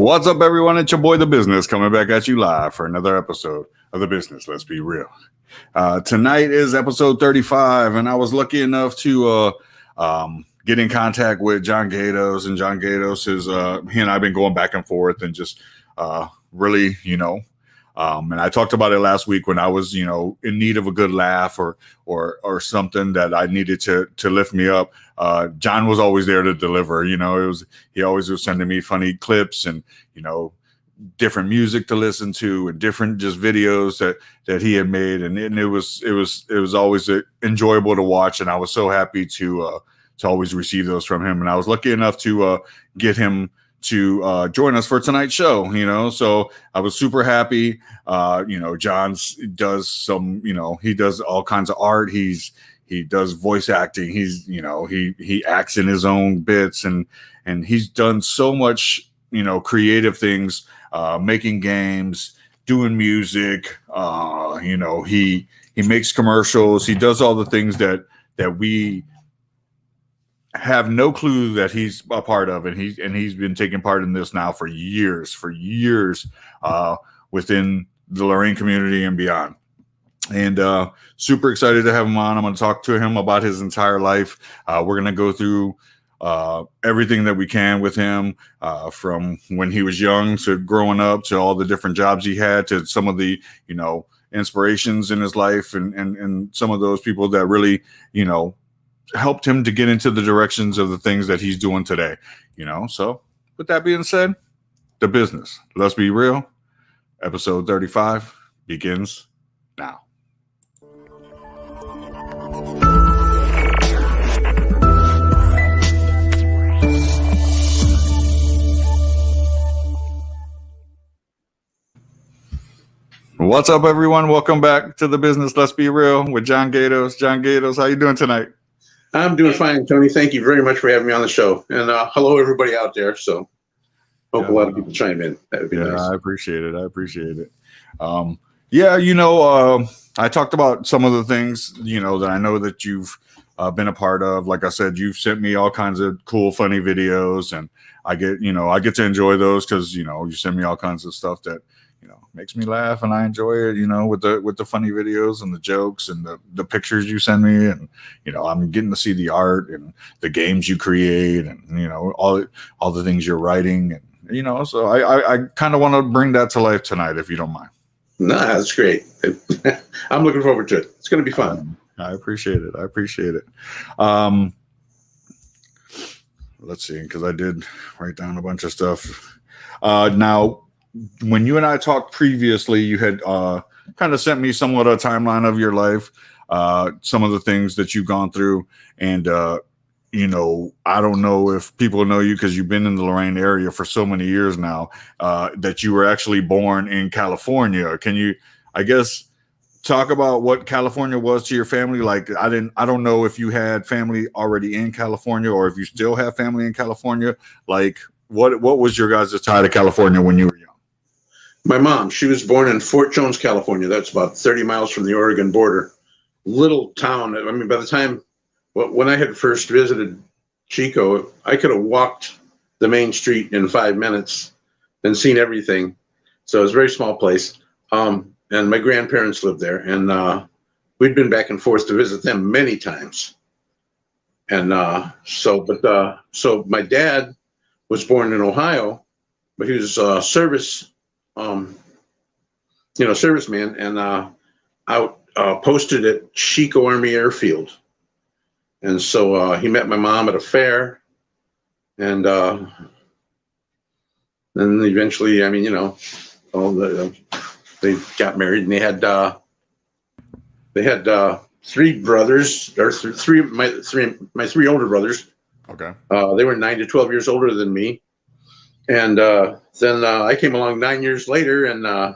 What's up, everyone? It's your boy, The Business, coming back at you live for another episode of The Business. Let's be real. Tonight is episode 35, and I was lucky enough to get in contact with John Gajdos. And John Gajdos is, he and I have been going back and forth and just really, and I talked about it last week when I was, in need of a good laugh or something that I needed to lift me up. John was always there to deliver. He always was sending me funny clips and, different music to listen to and different just videos that he had made. And it was always enjoyable to watch. And I was so happy to always receive those from him. And I was lucky enough to get him to join us for tonight's show, so I was super happy. John does some, he does all kinds of art. He does voice acting. He acts in his own bits and he's done so much, creative things, making games, doing music. He makes commercials. He does all the things that we have no clue that he's a part of, and he's been taking part in this now for years within the Lorraine community and beyond. And super excited to have him on. I'm going to talk to him about his entire life. We're going to go through everything that we can with him, from when he was young to growing up to all the different jobs he had to some of the inspirations in his life and some of those people that really helped him to get into the directions of the things that he's doing today, So with that being said, The Business, let's be real. Episode 35 begins now. What's up, everyone? Welcome back to The Business, Let's Be Real with John Gajdos. John Gajdos, how you doing tonight? I'm doing fine, Tony. Thank you very much for having me on the show. And hello, everybody out there. So hope a lot of people chime in. That would be nice. I appreciate it. I talked about some of the things, that I know that you've been a part of. Like I said, you've sent me all kinds of cool, funny videos, and I get to enjoy those because, you send me all kinds of stuff that, makes me laugh, and I enjoy it, with the funny videos and the jokes and the pictures you send me. And, I'm getting to see the art and the games you create and, all the things you're writing. And, so I kind of want to bring that to life tonight, if you don't mind. No, that's great. I'm looking forward to it. It's going to be fun. I appreciate it. Let's see, because I did write down a bunch of stuff. Now, when you and I talked previously, you had kind of sent me somewhat a timeline of your life, some of the things that you've gone through. And, I don't know if people know you because you've been in the Lorraine area for so many years now, that you were actually born in California. Can you, talk about what California was to your family? Like, I don't know if you had family already in California or if you still have family in California. Like, what was your guys' tie to California when you were young? My mom, she was born in Fort Jones, California. That's about 30 miles from the Oregon border. Little town. I mean, by the time, when I had first visited Chico, I could have walked the main street in 5 minutes and seen everything. So it was a very small place. And my grandparents lived there. And we'd been back and forth to visit them many times. And so my dad was born in Ohio, but he was a serviceman and out posted at Chico Army Airfield. And so he met my mom at a fair, and then eventually, they got married, and they had three brothers, or my three older brothers. Okay. They were 9 to 12 years older than me. And then I came along 9 years later, and my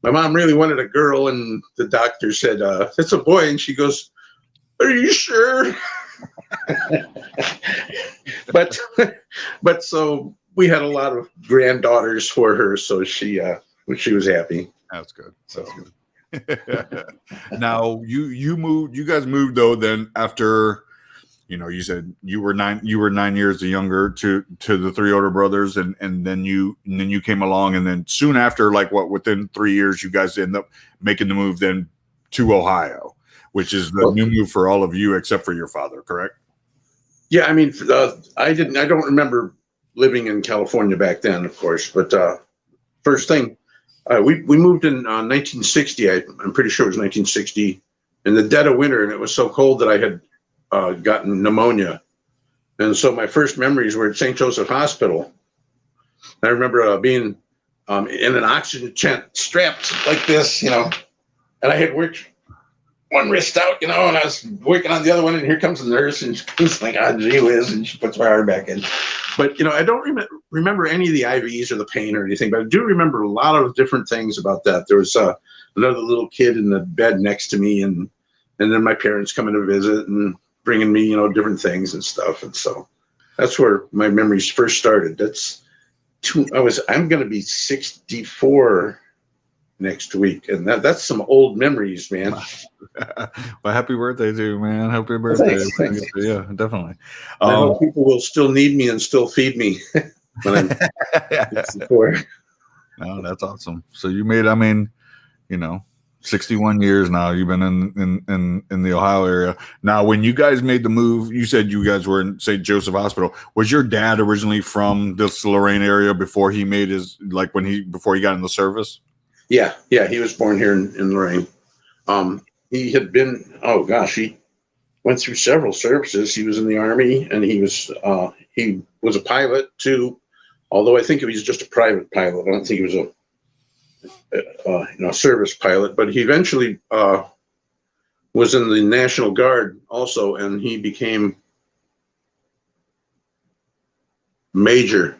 mom really wanted a girl, and the doctor said, it's a boy. And she goes, are you sure? but so we had a lot of granddaughters for her, so she was happy. That's good. That's good. Now you guys moved though then after you said you were 9 years younger to the three older brothers, and then you came along, and then soon after, like within 3 years, you guys end up making the move then to Ohio, which is the new move for all of you except for your father, correct? Yeah, I mean, I don't remember living in California back then, of course, but first thing, we moved in 1960. I'm pretty sure it was 1960, in the dead of winter, and it was so cold that I had gotten pneumonia. And so my first memories were at St. Joseph Hospital. I remember being in an oxygen tent strapped like this, and I had worked one wrist out, and I was working on the other one, and here comes the nurse, and she's like, "Ah, gee whiz," and she puts my arm back in. But, I don't remember any of the IVs or the pain or anything, but I do remember a lot of different things about that. There was another little kid in the bed next to me, and then my parents coming to visit and bringing me, different things and stuff. And so that's where my memories first started. I'm going to be 64 next week, and that's some old memories, man. Well, happy birthday to you, man. Happy birthday. Thanks. Yeah, definitely. I hope people will still need me and still feed me when I'm 64. No, that's awesome. So you made, 61 years now you've been in the Ohio area. Now, when you guys made the move, you said you guys were in St. Joseph Hospital. Was your dad originally from this Lorain area before he made before he got in the service? Yeah, he was born here in Lorain. He had been, he went through several services. He was in the Army, and he was a pilot too, although I think he was just a private pilot. I don't think he was a service pilot, but he eventually was in the National Guard also, and he became major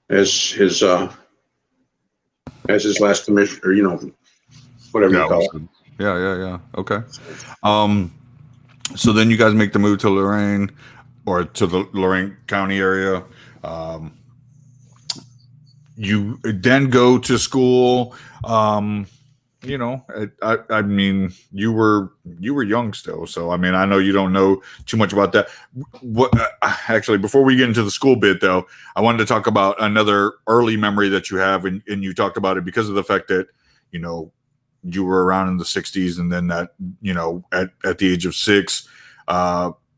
as his last commission, or whatever you call it. Yeah. Okay. So then you guys make the move to Lorain, or to the Lorain County area. You then go to school. I mean, you were young still, so I know you don't know too much about that. What actually, before we get into the school bit, though, I wanted to talk about another early memory that you have, and you talked about it because of the fact that you were around in the 60s, and then that at the age of 6,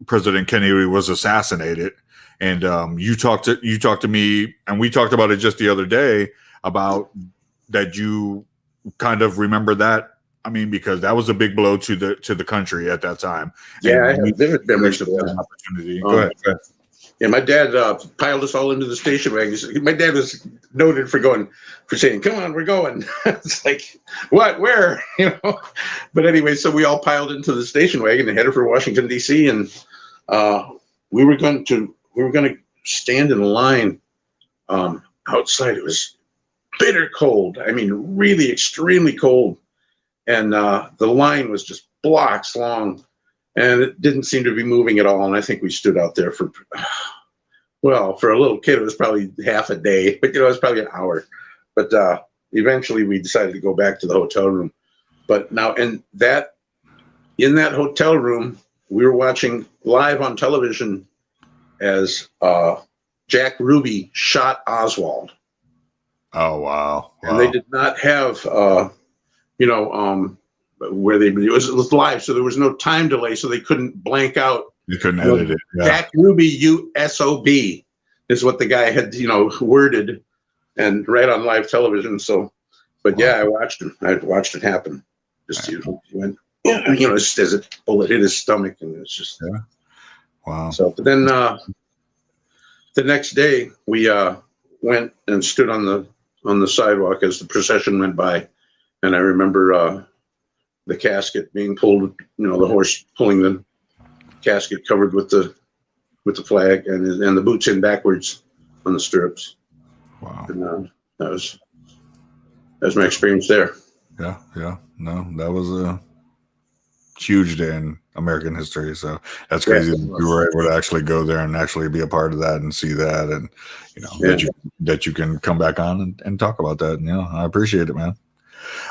President Kennedy was assassinated. And you talked to me, and we talked about it just the other day, about that you kind of remember that. Because that was a big blow to the country at that time. Yeah, and I have vivid memories of that opportunity. Go ahead. Yeah, my dad piled us all into the station wagon. My dad was noted for saying, "Come on, we're going." It's like, what? Where? But anyway, so we all piled into the station wagon and headed for Washington D.C. and we were going to stand in line outside. It was bitter cold. Really extremely cold. And the line was just blocks long, and it didn't seem to be moving at all. And I think we stood out there for a little kid, it was probably half a day, but it was probably an hour. But eventually we decided to go back to the hotel room. But now in that hotel room, we were watching live on television as Jack Ruby shot Oswald. Oh, wow. And they did not have, it was live, so there was no time delay, so they couldn't blank out. You couldn't edit it. Yeah. Jack Ruby, USOB is what the guy had, worded and right on live television. So, but yeah, I watched him. I watched it happen. Just, he went, just as a bullet hit his stomach, and it's just, yeah. Wow. So, but then the next day we went and stood on the sidewalk as the procession went by, and I remember the casket being pulled. The horse pulling the casket covered with the flag, and the boots in backwards on the stirrups. Wow. And that was my experience there. Yeah. No, that was a huge day in American history. So that's crazy that you were able to actually go there and actually be a part of that and see that, and that you can come back on and talk about that. And I appreciate it, man.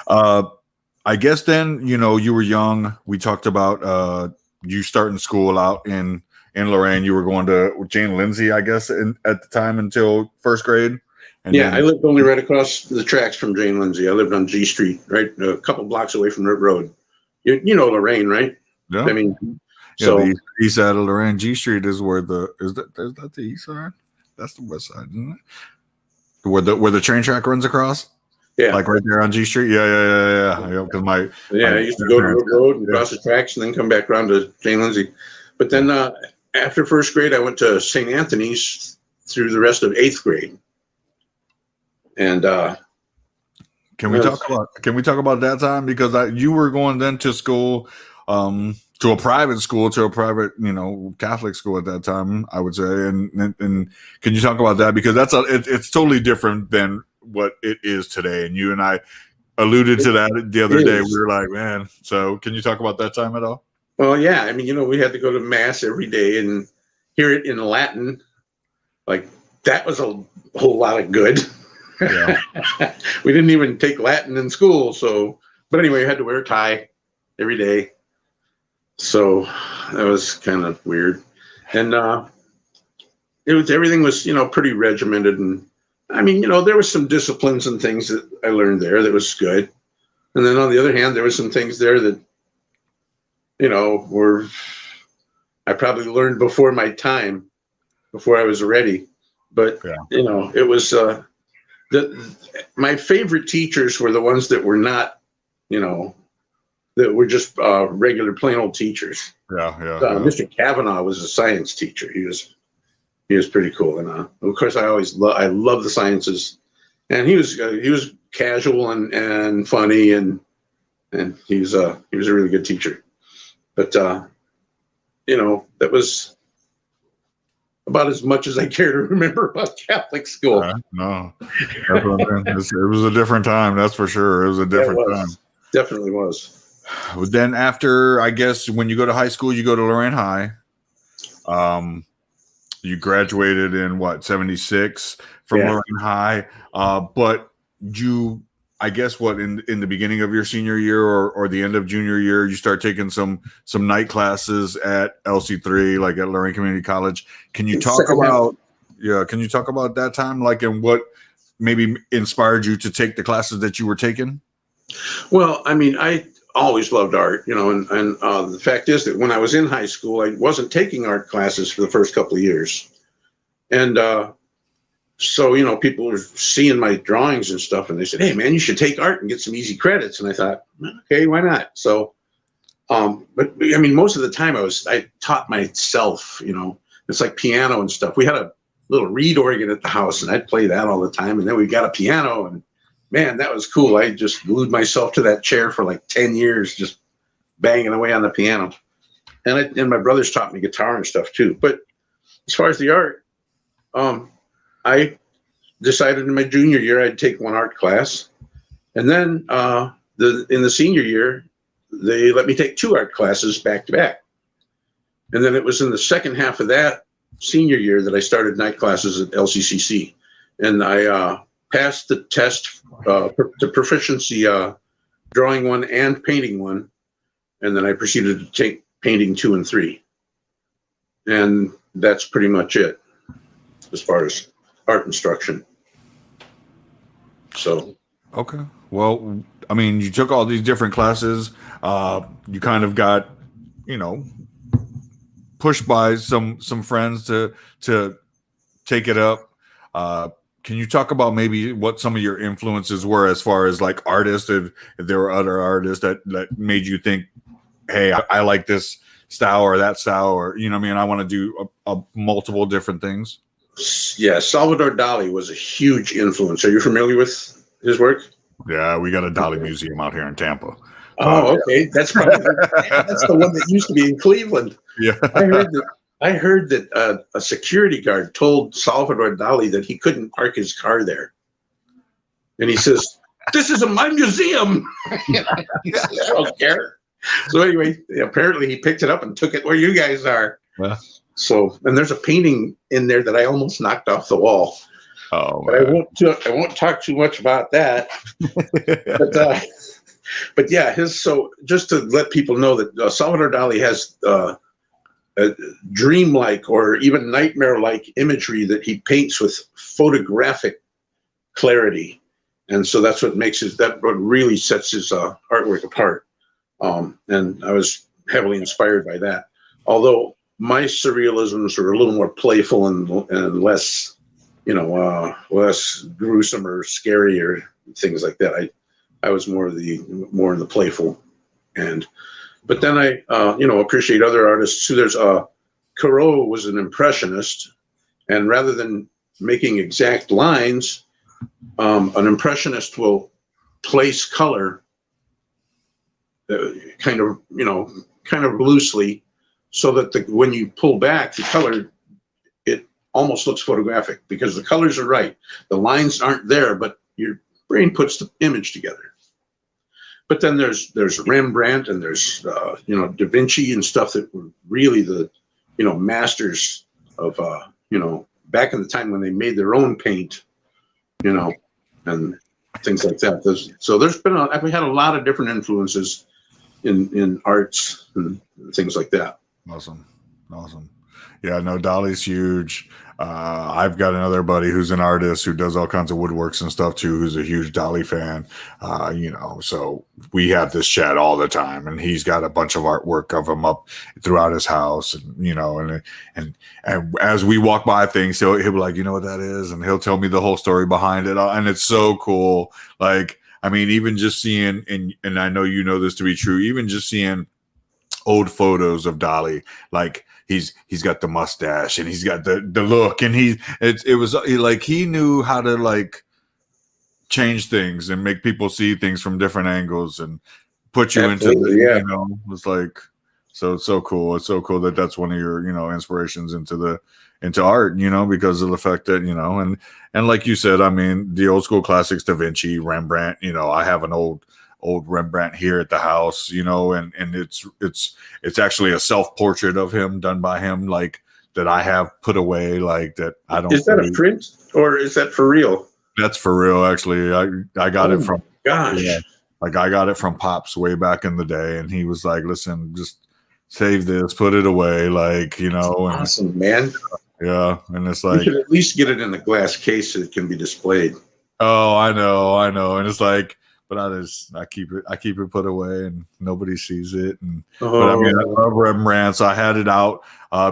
I guess then you were young. We talked about you starting school out in Lorraine, you were going to Jane Lindsay, I guess, at the time until first grade. And I lived only right across the tracks from Jane Lindsay. I lived on G Street, right, a couple blocks away from Rip Road. You know Lorraine, right? Yeah. I mean, yeah, so the east side of Lorraine, G Street is where is that the east side? That's the west side, isn't it? Where the train track runs across? Yeah, like right there on G Street. Yeah. Because I used to go to Rip Road and cross the tracks and then come back around to Jane Lindsay. But then after first grade, I went to St. Anthony's through the rest of 8th grade. And can we talk about that time, because you were going then to school, to a private school, Catholic school at that time, I would say, and can you talk about that, because it's totally different than what it is today, and you and I alluded to that the other day. We were like, man, so can you talk about that time at all? Well, yeah, I mean, we had to go to mass every day and hear it in Latin. Like, that was a whole lot of good. Yeah. We didn't even take Latin in school, but anyway, you had to wear a tie every day. So that was kind of weird. And everything was, pretty regimented. And I mean, there was some disciplines and things that I learned there that was good. And then on the other hand, there was some things there that, I probably learned before my time, before I was ready. But, it was, my favorite teachers were the ones that were not, that were just regular plain old teachers. Mr. Kavanaugh was a science teacher. He was pretty cool. And of course, I love the sciences. And he was casual and funny, and he was a really good teacher. But that was about as much as I care to remember about Catholic school. No, it was a different time, that's for sure. It was a different time. Definitely was. Then after, I guess, when you go to high school, you go to Lorraine High. You graduated in 76 from Lorraine High. But you, I guess, in the beginning of your senior year or the end of junior year, you start taking some night classes at LC3, like at Lorraine Community College. Can you talk about that time, like, and what maybe inspired you to take the classes that you were taking? Well, I mean, I always loved art, and the fact is that when I was in high school, I wasn't taking art classes for the first couple of years. And so, people were seeing my drawings and stuff, and they said, hey, man, you should take art and get some easy credits. And I thought, okay, why not? So, but I mean, most of the time I taught myself, it's like piano and stuff. We had a little reed organ at the house, and I'd play that all the time. And then we got a piano, and man, that was cool. I just glued myself to that chair for like 10 years, just banging away on the piano. And my brothers taught me guitar and stuff too. But as far as the art, I decided in my junior year I'd take one art class. And then in the senior year, they let me take 2 art classes back to back. And then it was in the second half of that senior year that I started night classes at LCCC. And I passed the test to proficiency, drawing 1 and painting 1. And then I proceeded to take painting 2 and 3. And that's pretty much it as far as art instruction. So. Okay. Well, I mean, you took all these different classes. You kind of got, pushed by some friends to take it up. Can you talk about maybe what some of your influences were as far as like artists, if there were other artists that made you think, hey, I like this style or that style, or, I want to do multiple different things? Yeah, Salvador Dali was a huge influence. Are you familiar with his work? Yeah, we got a Dali museum out here in Tampa. Oh, okay. That's probably that's the one that used to be in Cleveland. Yeah. I heard that a security guard told Salvador Dali that he couldn't park his car there. And he says, this is my museum. He says, I don't care. So anyway, apparently he picked it up and took it where you guys are. Yeah. So, and there's a painting in there that I almost knocked off the wall. Oh, but I won't talk too much about that. But yeah, so just to let people know that Salvador Dali has a dreamlike or even nightmare-like imagery that he paints with photographic clarity, and so that's what what really sets his artwork apart. And I was heavily inspired by that. Although my surrealisms were a little more playful and less, less gruesome or scary or things like that. I was more in the playful end. But then I, appreciate other artists too. There's Corot was an impressionist, and rather than making exact lines, an impressionist will place color, kind of loosely, so that when you pull back the color, it almost looks photographic because the colors are right. The lines aren't there, but your brain puts the image together. But then there's Rembrandt and there's Da Vinci and stuff that were really the masters of back in the time when they made their own paint, and things like that. So we had a lot of different influences in arts and things like that. Awesome. Yeah, no, Dali's huge. I've got another buddy who's an artist who does all kinds of woodworks and stuff too, who's a huge Dali fan. So we have this chat all the time, and he's got a bunch of artwork of him up throughout his house, and as we walk by things, he'll be like, you know what that is, and he'll tell me the whole story behind it, and it's so cool. Like, I mean, even just seeing, and I know you know this to be true, even just seeing old photos of Dali, like he's got the mustache and he's got the look, and it was like he knew how to like change things and make people see things from different angles and put you it's like so cool. It's so cool that that's one of your inspirations into art, because of the fact that and like you said, I mean, the old school classics, Da Vinci, Rembrandt, I have an old Rembrandt here at the house, and it's actually a self-portrait of him done by him, like that I have put away, like that I don't. Is that a print or is that for real? That's for real, actually. I got it from gosh. Yeah, like I got it from Pops way back in the day, and he was like, "Listen, just save this, put it away," like awesome, man. Yeah, and it's like you should at least get it in a glass case so it can be displayed. Oh, I know, and it's like. But I keep it put away, and nobody sees it. But I mean, I love Rembrandt, so I had it out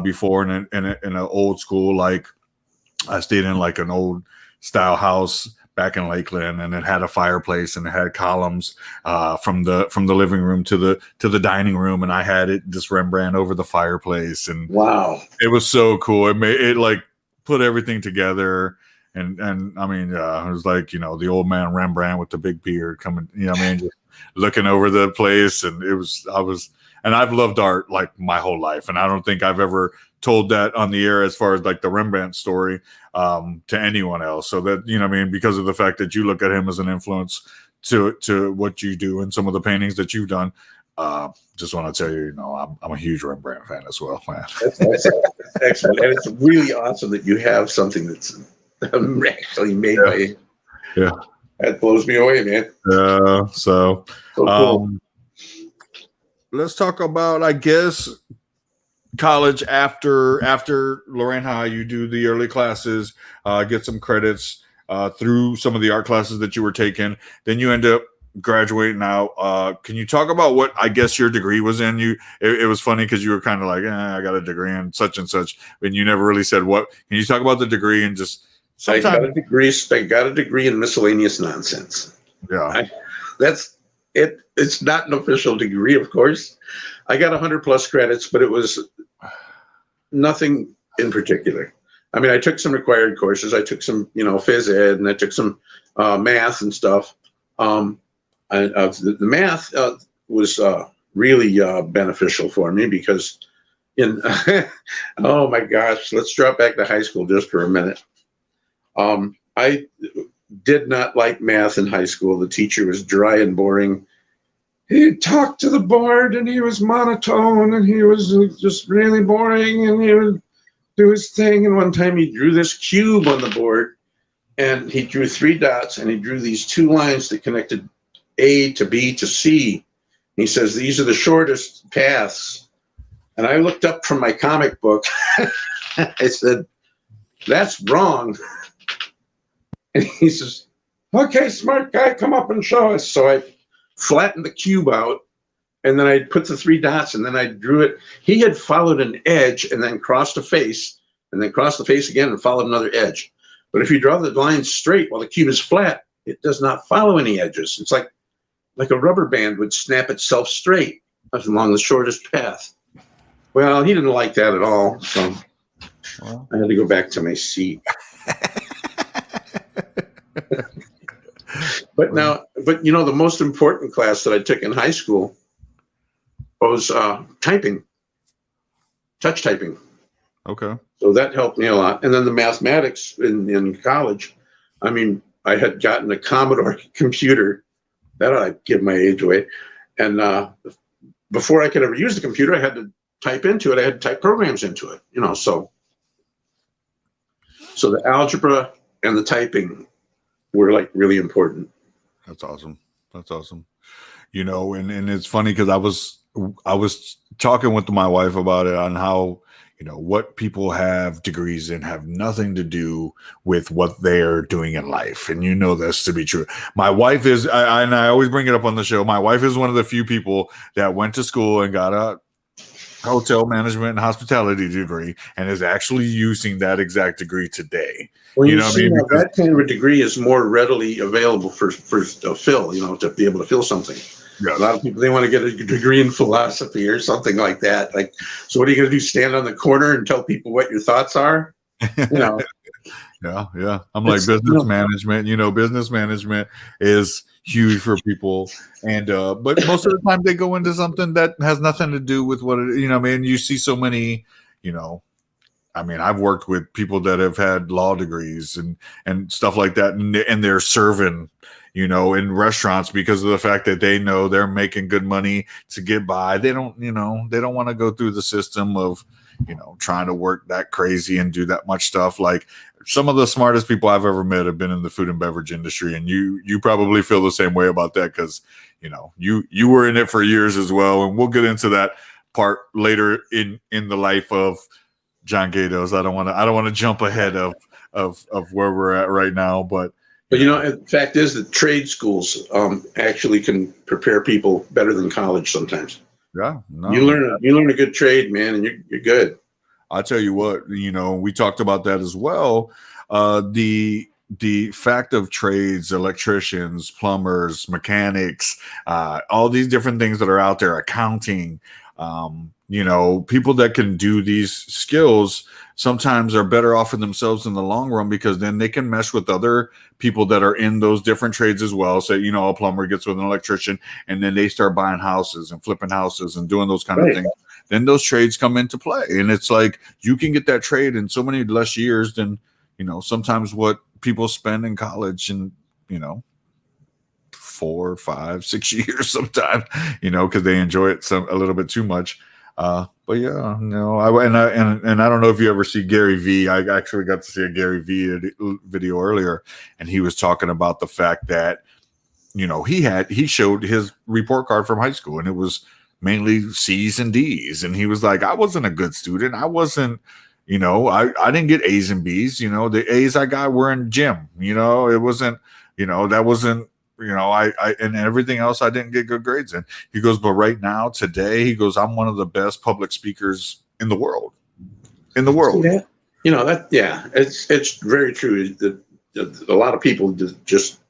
before in an old school. Like I stayed in like an old style house back in Lakeland, and it had a fireplace and it had columns from the living room to the dining room, and I had this Rembrandt over the fireplace, and wow, it was so cool. It made it like put everything together. And I mean, it was like, the old man Rembrandt with the big beard coming, just looking over the place. And and I've loved art like my whole life. And I don't think I've ever told that on the air as far as like the Rembrandt story to anyone else. So that, because of the fact that you look at him as an influence to what you do and some of the paintings that you've done. Just want to tell you, I'm a huge Rembrandt fan as well, man. That's excellent. And it's really awesome that you have something that's actually made by that blows me away, man. So cool. Let's talk about, I guess, college after Lorraine High. You do the early classes, get some credits through some of the art classes that you were taking. Then you end up graduating out. Can you talk about what I guess your degree was in? It was funny because you were kind of like, I got a degree in such and such, and you never really said what. Can you talk about the degree and just I got a degree in miscellaneous nonsense. Yeah. That's it. It's not an official degree, of course. I got 100+ credits, but it was nothing in particular. I mean, I took some required courses. I took some, phys ed, and I took some math and stuff. The math was really beneficial for me because oh my gosh, let's drop back to high school just for a minute. I did not like math in high school. The teacher was dry and boring. He talked to the board and he was monotone and he was just really boring and he would do his thing. And one time he drew this cube on the board and he drew 3 dots and he drew these 2 lines that connected A to B to C. He says, these are the shortest paths. And I looked up from my comic book. I said, that's wrong. And he says, okay, smart guy, come up and show us. So I flattened the cube out, and then I put the 3 dots, and then I drew it. He had followed an edge and then crossed a face, and then crossed the face again and followed another edge. But if you draw the line straight while the cube is flat, it does not follow any edges. It's like a rubber band would snap itself straight along the shortest path. Well, he didn't like that at all, so I had to go back to my seat. But the most important class that I took in high school was typing, touch typing. Okay. So that helped me a lot. And then the mathematics in college, I mean, I had gotten a Commodore computer. That I give my age away. And before I could ever use the computer, I had to type into it. I had to type programs into it, so the algebra and the typing were like really important. That's awesome. And it's funny because I was talking with my wife about it on how, what people have degrees in have nothing to do with what they're doing in life. And this to be true. My wife is, and I always bring it up on the show, my wife is one of the few people that went to school and got a hotel management and hospitality degree and is actually using that exact degree today. Well, that kind of a degree is more readily available for a fill, to be able to fill something. Yeah. A lot of people, they want to get a degree in philosophy or something like that. Like, so what are you going to do? Stand on the corner and tell people what your thoughts are? Yeah. I'm like business management. Business management is huge for people, and but most of the time they go into something that has nothing to do with what it. You see so many. I've worked with people that have had law degrees and stuff like that, and they're serving. In restaurants because of the fact that they know they're making good money to get by. They don't want to go through the system of, trying to work that crazy and do that much stuff. Like some of the smartest people I've ever met have been in the food and beverage industry. And you probably feel the same way about that because, you were in it for years as well. And we'll get into that part later in the life of John Gajdos. I don't want to jump ahead of where we're at right now, but the fact is that trade schools actually can prepare people better than college sometimes. Yeah, no. You learn a good trade, man, and you're good. I'll tell you what, we talked about that as well. The fact of trades, electricians, plumbers, mechanics, all these different things that are out there, accounting, people that can do these skills sometimes are better off for themselves in the long run because then they can mesh with other people that are in those different trades as well. So, a plumber gets with an electrician and then they start buying houses and flipping houses and doing those kind of things. Then those trades come into play. And it's like you can get that trade in so many less years than, sometimes what people spend in college and, 4, 5, 6 years sometimes, because they enjoy it a little bit too much. But yeah, I don't know if you ever see Gary V. I actually got to see a Gary V video earlier, and he was talking about the fact that, he showed his report card from high school and it was mainly C's and D's. And he was like, I wasn't a good student. I wasn't, I didn't get A's and B's, the A's I got were in gym, it wasn't, that wasn't, I and everything else I didn't get good grades in. He goes, but right now, today, he goes, I'm one of the best public speakers in the world. Yeah. It's very true that a lot of people just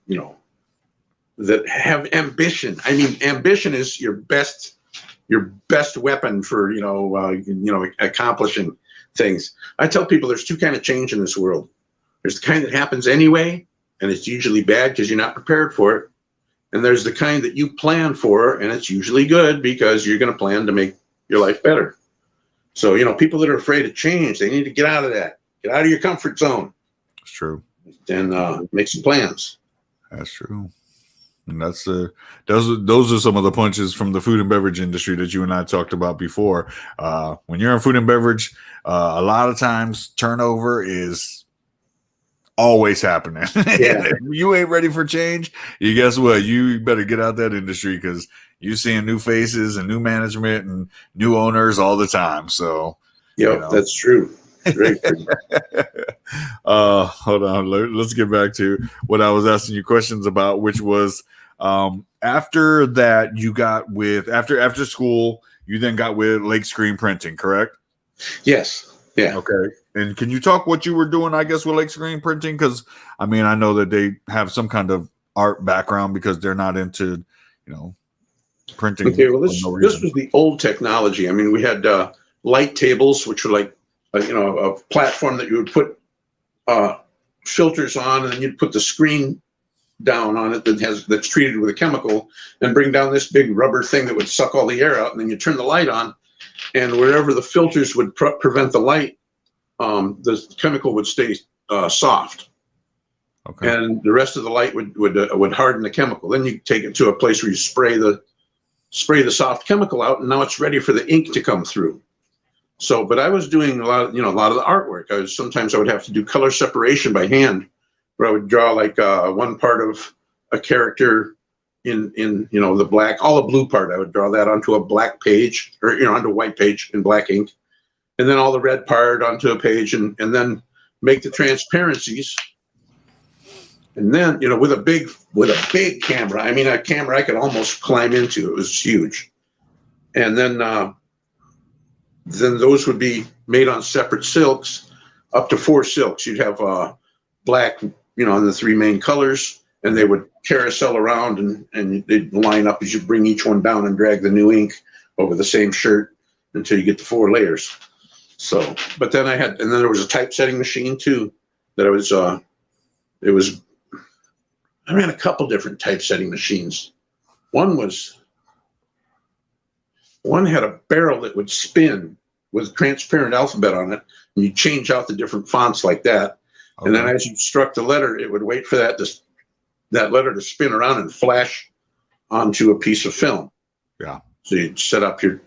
that have ambition. I mean, ambition is your best weapon for accomplishing things. I tell people there's 2 kinds of change in this world. There's the kind that happens anyway, and it's usually bad because you're not prepared for it. And there's the kind that you plan for, and it's usually good because you're going to plan to make your life better. So, people that are afraid of change, they need to get out of that. Get out of your comfort zone. It's true. And make some plans. That's true. And those are some of the punches from the food and beverage industry that you and I talked about before. When you're in food and beverage, a lot of times turnover is always happening. Yeah. If you ain't ready for change, you guess what? You better get out that industry because you're seeing new faces and new management and new owners all the time. So, Yep, that's true. Very true. Hold on. Let's get back to what I was asking you questions about, which was after that you got with after school, you then got with Lake Screen Printing, correct? Yes. Yeah. Okay. And can you talk what you were doing, I guess, with Lake Screen Printing? Because I mean, I know that they have some kind of art background because they're not into, printing. Okay. Well, this was the old technology. I mean, we had light tables, which were like, a platform that you would put filters on, and then you'd put the screen down on it that's treated with a chemical, and bring down this big rubber thing that would suck all the air out, and then you turn the light on, and wherever the filters would prevent the light, the chemical would stay soft. Okay. And the rest of the light would harden the chemical. Then you take it to a place where you spray the soft chemical out, and now it's ready for the ink to come through. So, but I was doing a lot of the artwork. Sometimes I would have to do color separation by hand, where I would draw like one part of a character in the black, all the blue part. I would draw that onto a black page, or onto a white page in black ink, and then all the red part onto a page, and then make the transparencies. And then with a big camera. I mean, a camera I could almost climb into. It was huge, and then those would be made on separate silks, up to 4 silks. You'd have black, in the 3 main colors, and they would carousel around and they'd line up as you bring each one down and drag the new ink over the same shirt until you get the 4 layers. So, but then there was a typesetting machine too that I ran a couple different typesetting machines. One had a barrel that would spin with transparent alphabet on it, and you change out the different fonts like that. Okay. And then as you struck the letter, it would wait for that letter to spin around and flash onto a piece of film. Yeah. So you'd set up your,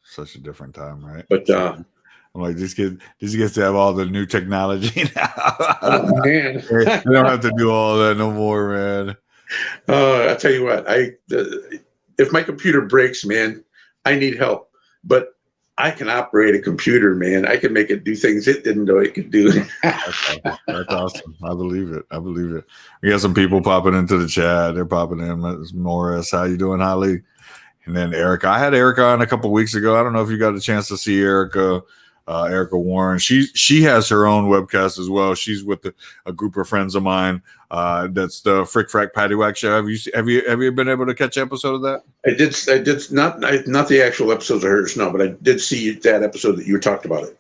Such a different time, right? But I'm like, these kids have all the new technology now. Oh man, they don't have to do all that no more, man. I tell you what, if my computer breaks, man, I need help. But I can operate a computer, man. I can make it do things it didn't know it could do. That's awesome. I believe it. We got some people popping into the chat. They're popping in. Morris, how you doing, Holly? And then Erica. I had Erica on a couple weeks ago. I don't know if you got a chance to see Erica. Erica Warren. She has her own webcast as well. She's with a group of friends of mine. That's the Frick Frack Paddywhack show. Have you been able to catch an episode of that? I did not the actual episodes of hers, no, but I did see that episode that you talked about it.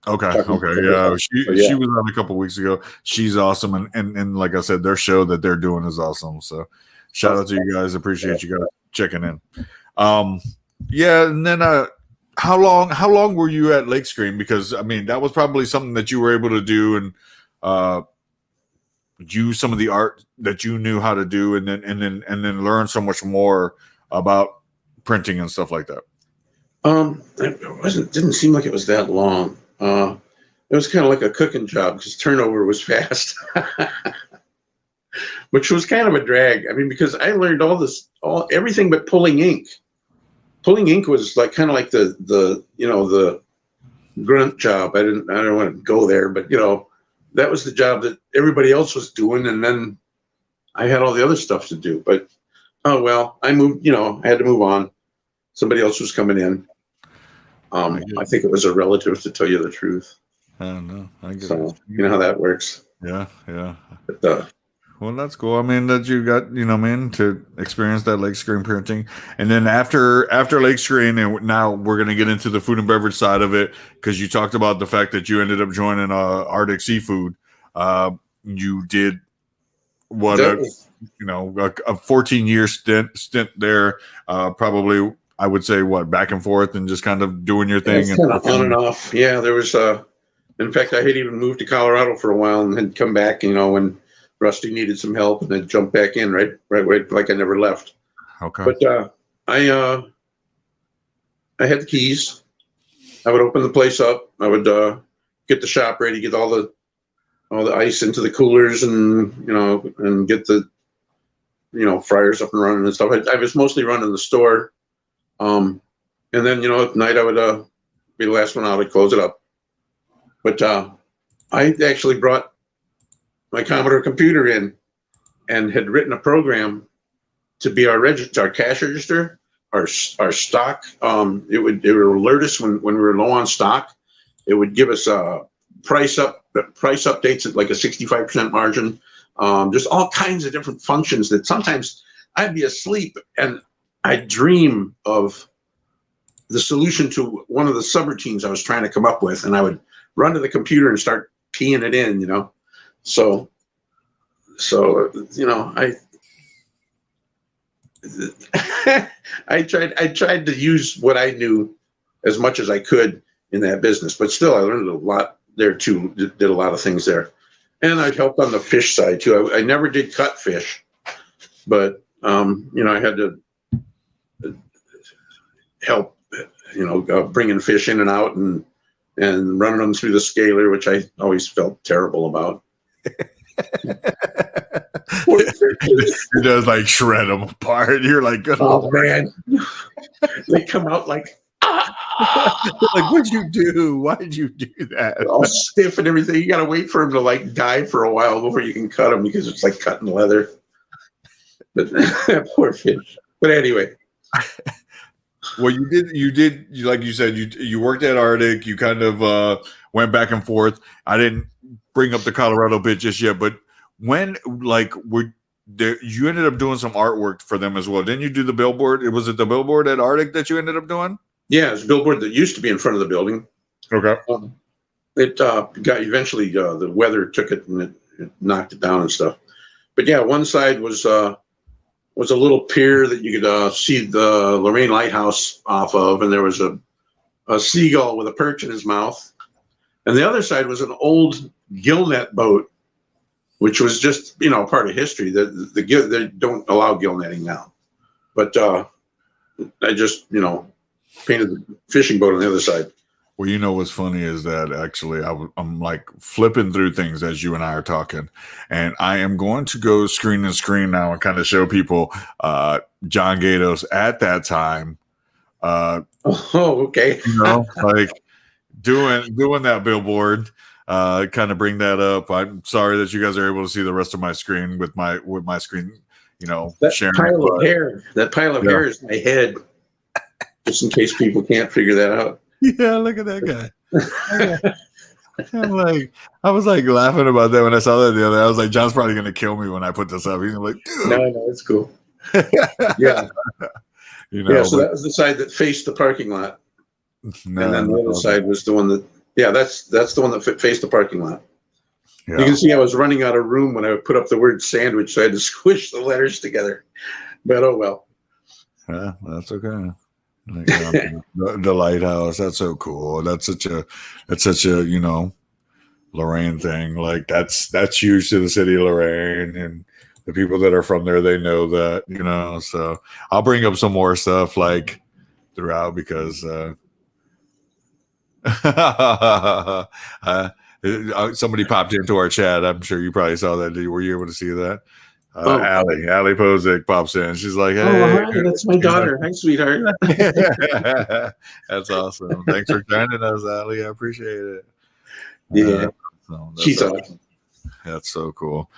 Okay. Yeah. She was on a couple weeks ago. She's awesome, and like I said, their show that they're doing is awesome. So shout out to you guys. Appreciate you guys checking in. Yeah, and then how long were you at Lake Screen? Because I mean, that was probably something that you were able to do and use some of the art that you knew how to do, and then learn so much more about printing and stuff like that. It didn't seem like it was that long. It was kind of like a cooking job because turnover was fast, which was kind of a drag. I mean, because I learned everything but pulling ink. Pulling ink was like kind of like the grunt job. I don't want to go there, but that was the job that everybody else was doing, and then I had all the other stuff to do. But oh well, I moved. I had to move on. Somebody else was coming in. I think it was a relative, to tell you the truth. I don't know. I guess so. You know how that works. Yeah. But, well, that's cool. I mean, that you got, to experience that Lake Screen Printing. And then after Lake Screen, and now we're going to get into the food and beverage side of it, because you talked about the fact that you ended up joining Arctic Seafood. You did what, a 14-year stint there, probably, I would say, back and forth and just kind of doing your thing. Kind of on and off. Yeah, there was, in fact, I had even moved to Colorado for a while and had come back, when Rusty needed some help, and then jumped back in right like I never left. Okay. But I had the keys. I would open the place up. I would get the shop ready, get all the all the ice into the coolers and, and get the, fryers up and running and stuff. I was mostly running the store. And then, at night I would be the last one out. I'd close it up. But I actually brought my Commodore computer in and had written a program to be our cash register, our stock. It would alert us when we were low on stock. It would give us price updates at like a 65% margin. Just all kinds of different functions that sometimes I'd be asleep and I'd dream of the solution to one of the subroutines I was trying to come up with, and I would run to the computer and start keying it in, So I tried to use what I knew as much as I could in that business, but still I learned a lot there too. Did a lot of things there, and I helped on the fish side too. I never did cut fish, but I had to help, bringing fish in and out and running them through the scaler, which I always felt terrible about. It does like shred them apart. You're like, good oh man, they come out like, like, what'd you do? Why did you do that? All stiff and everything. You got to wait for them to like die for a while before you can cut them because it's like cutting leather. But poor fish. But anyway. Well, you did, like you said, you worked at Arctic. You kind of went back and forth. I didn't bring up the Colorado bit just yet, but when you ended up doing some artwork for them as well, didn't you do the billboard? Was it the billboard at Arctic that you ended up doing? Yeah, it was a billboard that used to be in front of the building. Okay. It got eventually the weather took it and it knocked it down and stuff. But yeah, one side was a little pier that you could see the Lorraine Lighthouse off of, and there was a seagull with a perch in his mouth. And the other side was an old gillnet boat, which was just, part of history. They don't allow gill netting now. But I just, painted the fishing boat on the other side. Well, what's funny is that actually I'm like flipping through things as you and I are talking, and I am going to go screen to screen now and kind of show people John Gajdos at that time. Okay. Like doing that billboard. Kind of bring that up. I'm sorry that you guys are able to see the rest of my screen with my screen. That sharing pile of hair. That pile of hair is my head. Just in case people can't figure that out. Yeah, look at that guy. I was like laughing about that when I saw that the other day. I was like, John's probably going to kill me when I put this up. He's like, dude. No, it's cool. Yeah. So that was the side that faced the parking lot. And then the other side was the one that's the one that faced the parking lot. Yeah. You can see I was running out of room when I put up the word sandwich, so I had to squish the letters together. But oh well. Yeah, that's okay. Like, the lighthouse, that's so cool. That's such a Lorraine thing. Like that's huge to the city of Lorraine, and the people that are from there, they know that, so I'll bring up some more stuff like throughout because somebody popped into our chat. I'm sure you probably saw that. Were you able to see that? Allie Posick pops in. She's like, "Hey, hi, that's my daughter. Hi, sweetheart." That's awesome. Thanks for joining us, Allie. I appreciate it. Yeah, she's awesome. That's so cool.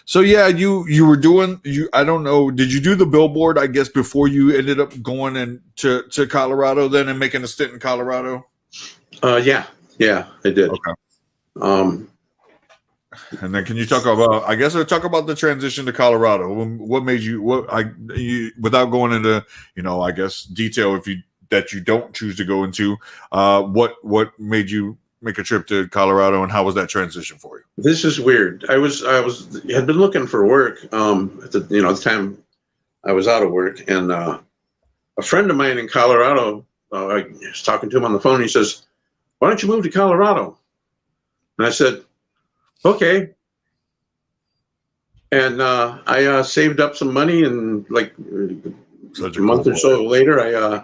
So yeah, you were doing. I don't know. Did you do the billboard? I guess before you ended up going to Colorado, then and making a stint in Colorado. Yeah, I did. Okay. And then can you talk about, talk about the transition to Colorado? What made you, without going into, detail that you don't choose to go into, what made you make a trip to Colorado, and how was that transition for you? This is weird. I had been looking for work, at the time I was out of work, and a friend of mine in Colorado, I was talking to him on the phone. He says, "Why don't you move to Colorado?" And I said, "Okay." And I saved up some money, and like a month or so later, I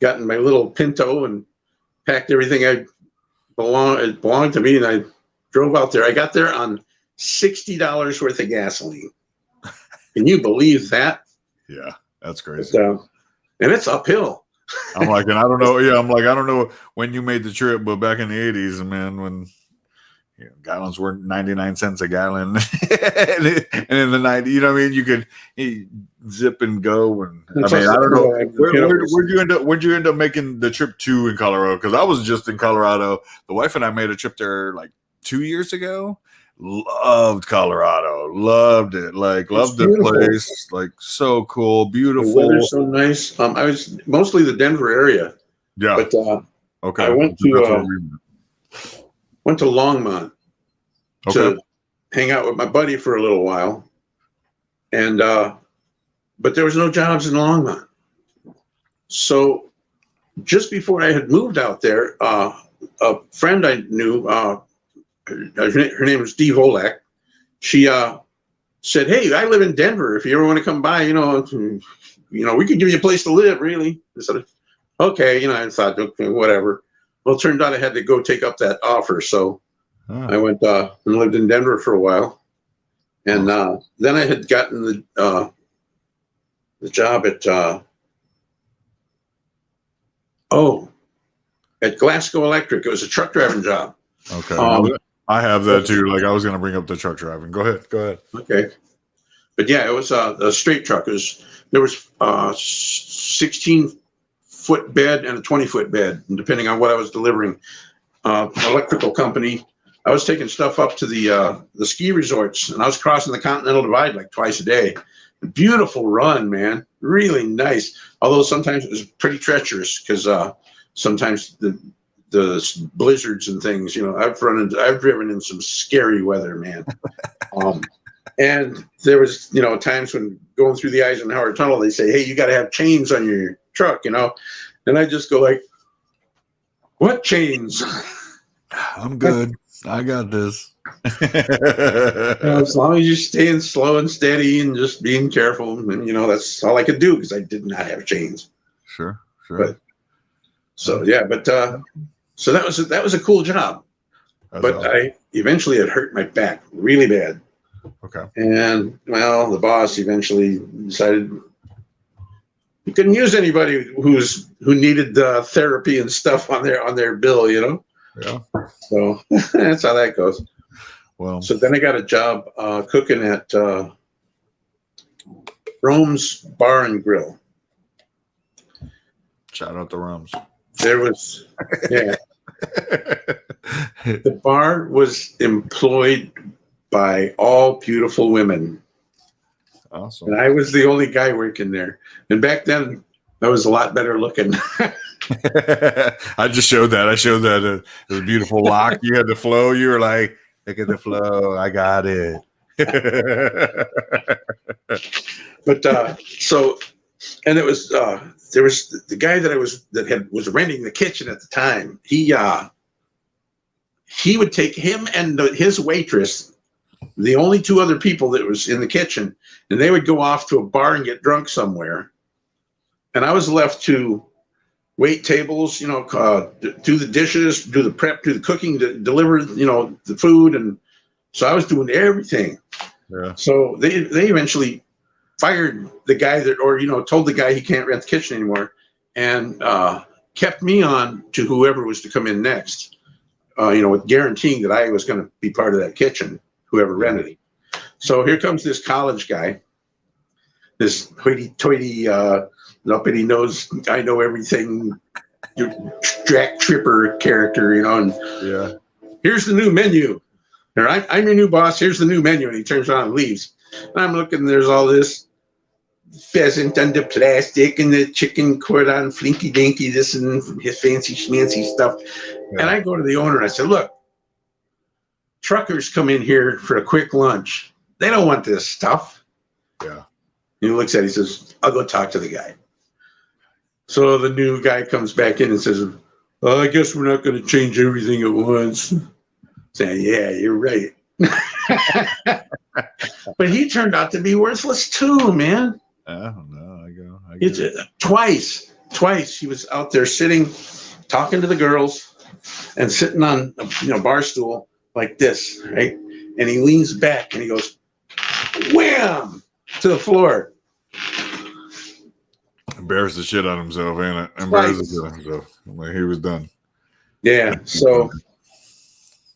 got in my little Pinto and packed everything it belonged to me, and I drove out there. I got there on $60 worth of gasoline. Can you believe that? Yeah, that's crazy. And it's uphill. I'm like, and I don't know. Yeah, I'm like, I don't know when you made the trip, but back in the 80s, man, when gallons were 99 cents a gallon, and in the 90s, you know what I mean? You could zip and go, and I mean, I don't know. Where'd you end up making the trip to in Colorado? Because I was just in Colorado. The wife and I made a trip there like 2 years ago. Loved Colorado, loved it, like loved the place, like so cool, beautiful. The weather's so nice. I was mostly the Denver area. Yeah. But okay. I went to Longmont to hang out with my buddy for a little while, and but there was no jobs in Longmont. So just before I had moved out there, a friend I knew. Her name was Dee Volak. She said, "Hey, I live in Denver. If you ever want to come by, we could give you a place to live, really." I said, "Okay," I thought, okay, whatever. Well, it turned out I had to go take up that offer, so I went and lived in Denver for a while, and then I had gotten the job at Glasgow Electric. It was a truck driving job. Okay. I have that too. Like I was going to bring up the truck driving. Go ahead. Okay. But yeah, it was a straight truck. There was 16-foot bed and a 20-foot bed, and depending on what I was delivering. Electrical company. I was taking stuff up to the ski resorts, and I was crossing the Continental Divide like twice a day. Beautiful run, man. Really nice. Although sometimes it was pretty treacherous because sometimes the blizzards and things, I've driven in some scary weather, man. And there was, times when going through the Eisenhower Tunnel, they say, "Hey, you got to have chains on your truck," and I just go like, "What chains?" I'm good. I got this. As long as you're staying slow and steady and just being careful, and that's all I could do because I did not have chains. Sure. But, so that was a cool job. But awesome. I eventually had hurt my back really bad. Okay. And the boss eventually decided he couldn't use anybody who needed therapy and stuff on their bill, Yeah. So that's how that goes. Well. So then I got a job cooking at Rome's Bar and Grill. Shout out to Rome's. There was, yeah. The bar was employed by all beautiful women. Awesome. And I was the only guy working there. And back then, I was a lot better looking. I just showed that. It was a beautiful lock. You had the flow. You were like, look at the flow. I got it. But and it was there was the guy that was renting the kitchen at the time. He would take him and his waitress, the only two other people that was in the kitchen, and they would go off to a bar and get drunk somewhere. And I was left to wait tables, do the dishes, do the prep, do the cooking, deliver, the food, and so I was doing everything. Yeah. So they eventually fired the guy told the guy he can't rent the kitchen anymore, and kept me on to whoever was to come in next, with guaranteeing that I was going to be part of that kitchen, whoever rented it. So here comes this college guy, this hoity-toity, nobody knows, I know everything, Jack Tripper character, and yeah. Here's the new menu. Or I'm your new boss. Here's the new menu. And he turns around and leaves. And I'm looking, there's all this pheasant under plastic and the chicken cordon flinky dinky, this and his fancy schmancy stuff. Yeah. And I go to the owner and I said, "Look, truckers come in here for a quick lunch. They don't want this stuff." Yeah. And he looks at it, he says, "I'll go talk to the guy." So the new guy comes back in and says, "Well, I guess we're not going to change everything at once." Saying, "Yeah, you're right." But he turned out to be worthless too, man. No, Twice he was out there sitting, talking to the girls, and sitting on a bar stool like this, right? And he leans back and he goes, wham, to the floor. Embarrassed the shit out of himself, ain't it? Right. Embarrassed the shit out of himself. Like he was done. Yeah. So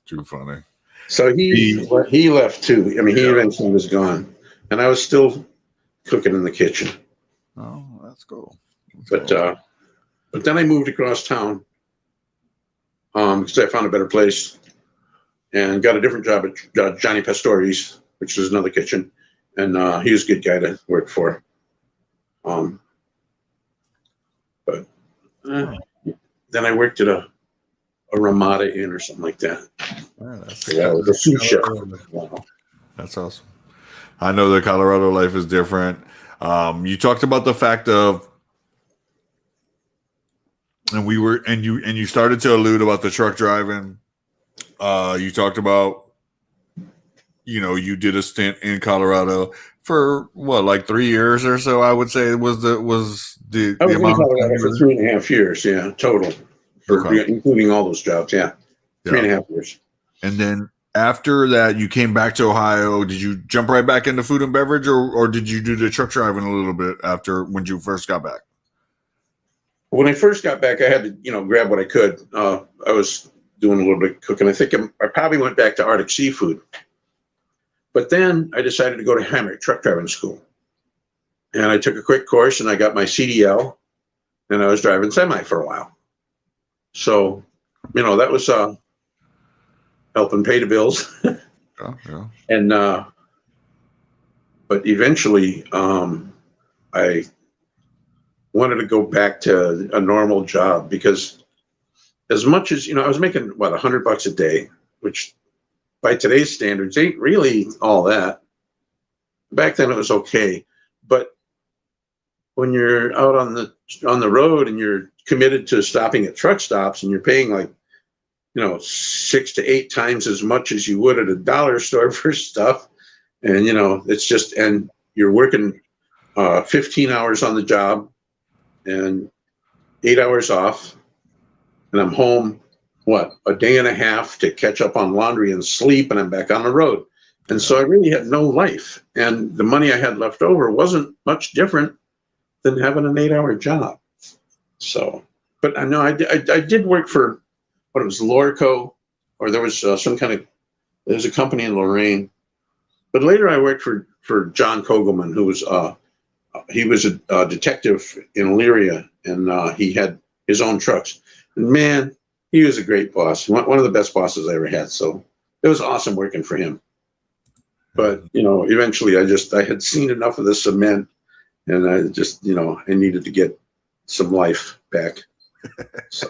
too funny. So he left too. I mean, he eventually was gone, and I was still cooking in the kitchen. Oh, that's cool. But then I moved across town because I found a better place and got a different job at Johnny Pastori's, which is another kitchen, and he was a good guy to work for. But then I worked at a Ramada Inn or something like that. Yeah, was a sous chef. Wow. That's awesome. I know the Colorado life is different. You talked about the fact of, and you started to allude about the truck driving. You talked about, you did a stint in Colorado for what, like 3 years or so. I would say was the I was in Colorado for 3.5 years. Yeah, total, including all those jobs. Yeah, 3.5 years. And then after that, you came back to Ohio. Did you jump right back into food and beverage, or did you do the truck driving a little bit after when you first got back? When I first got back, I had to, grab what I could. I was doing a little bit of cooking. I think I probably went back to Arctic Seafood. But then I decided to go to Hamrick Truck Driving School. And I took a quick course and I got my CDL and I was driving semi for a while. So, that was helping pay the bills. Yeah. And, but eventually I wanted to go back to a normal job because as much as, I was making, $100 a day, which by today's standards ain't really all that. Back then it was okay. But when you're out on the road and you're committed to stopping at truck stops and you're paying 6 to 8 times as much as you would at a dollar store for stuff, and it's just, and you're working 15 hours on the job and 8 hours off, and I'm home a day and a half to catch up on laundry and sleep, and I'm back on the road. And so I really had no life, and the money I had left over wasn't much different than having an 8-hour job. So, but I know I did work for what it was, Lorco, or there was there's a company in Lorain. But later I worked for John Kogelman, who was he was a detective in Elyria, and he had his own trucks. And man, he was a great boss, one of the best bosses I ever had. So it was awesome working for him. But eventually I had seen enough of the cement, and I just I needed to get some life back. So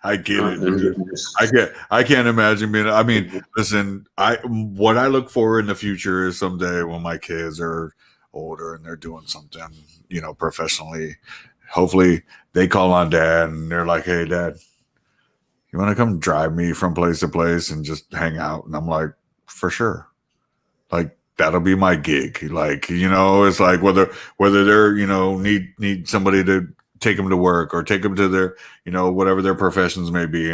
I get it. I can't imagine being. I mean, listen. What I look for in the future is someday when my kids are older and they're doing something, professionally. Hopefully, they call on dad and they're like, "Hey, dad, you want to come drive me from place to place and just hang out?" And I'm like, "For sure." Like that'll be my gig. Like it's like whether they're need somebody to take them to work or take them to their whatever their professions may be,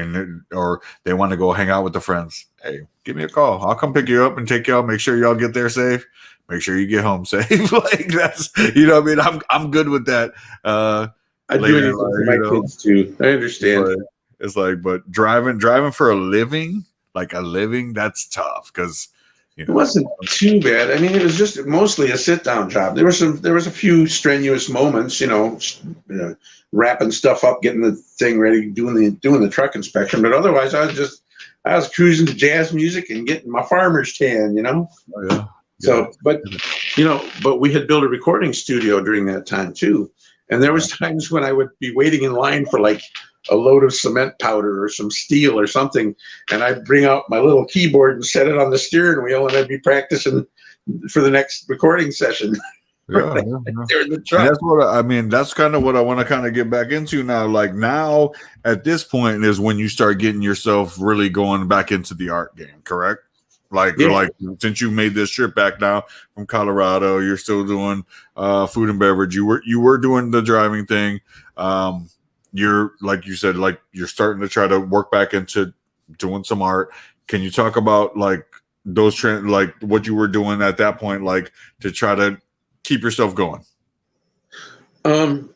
or they want to go hang out with the friends. Hey, give me a call. I'll come pick you up and take y'all. Make sure y'all get there safe. Make sure you get home safe. Like that's what I mean. I'm good with that. I do anything for my kids too. I understand. But it's like, but driving for a living, that's tough because. It wasn't too bad. I mean, it was just mostly a sit-down job. There was a few strenuous moments, wrapping stuff up, getting the thing ready, doing the truck inspection. But otherwise, I was cruising to jazz music and getting my farmer's tan, Oh, yeah. So, but we had built a recording studio during that time too. And there was times when I would be waiting in line for a load of cement powder or some steel or something, and I'd bring out my little keyboard and set it on the steering wheel, and I'd be practicing for the next recording session. Yeah. In the truck. And that's what I mean. That's kind of what I want to kind of get back into now. Like now, at this point, is when you start getting yourself really going back into the art game, correct? Like since you made this trip back now from Colorado, you're still doing food and beverage. You were doing the driving thing. You're like you said, like you're starting to try to work back into doing some art. Can you talk about like those trends, like what you were doing at that point, like to try to keep yourself going? Well,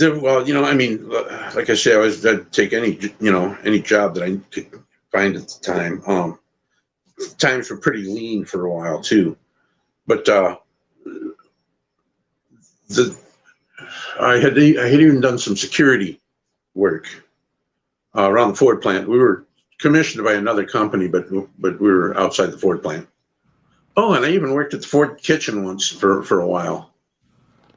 I mean, like I say, I'd take any job that I could find at the time. Times were pretty lean for a while too, but I had even done some security work around the Ford plant. We were commissioned by another company, but we were outside the Ford plant. Oh, and I even worked at the Ford kitchen once for a while.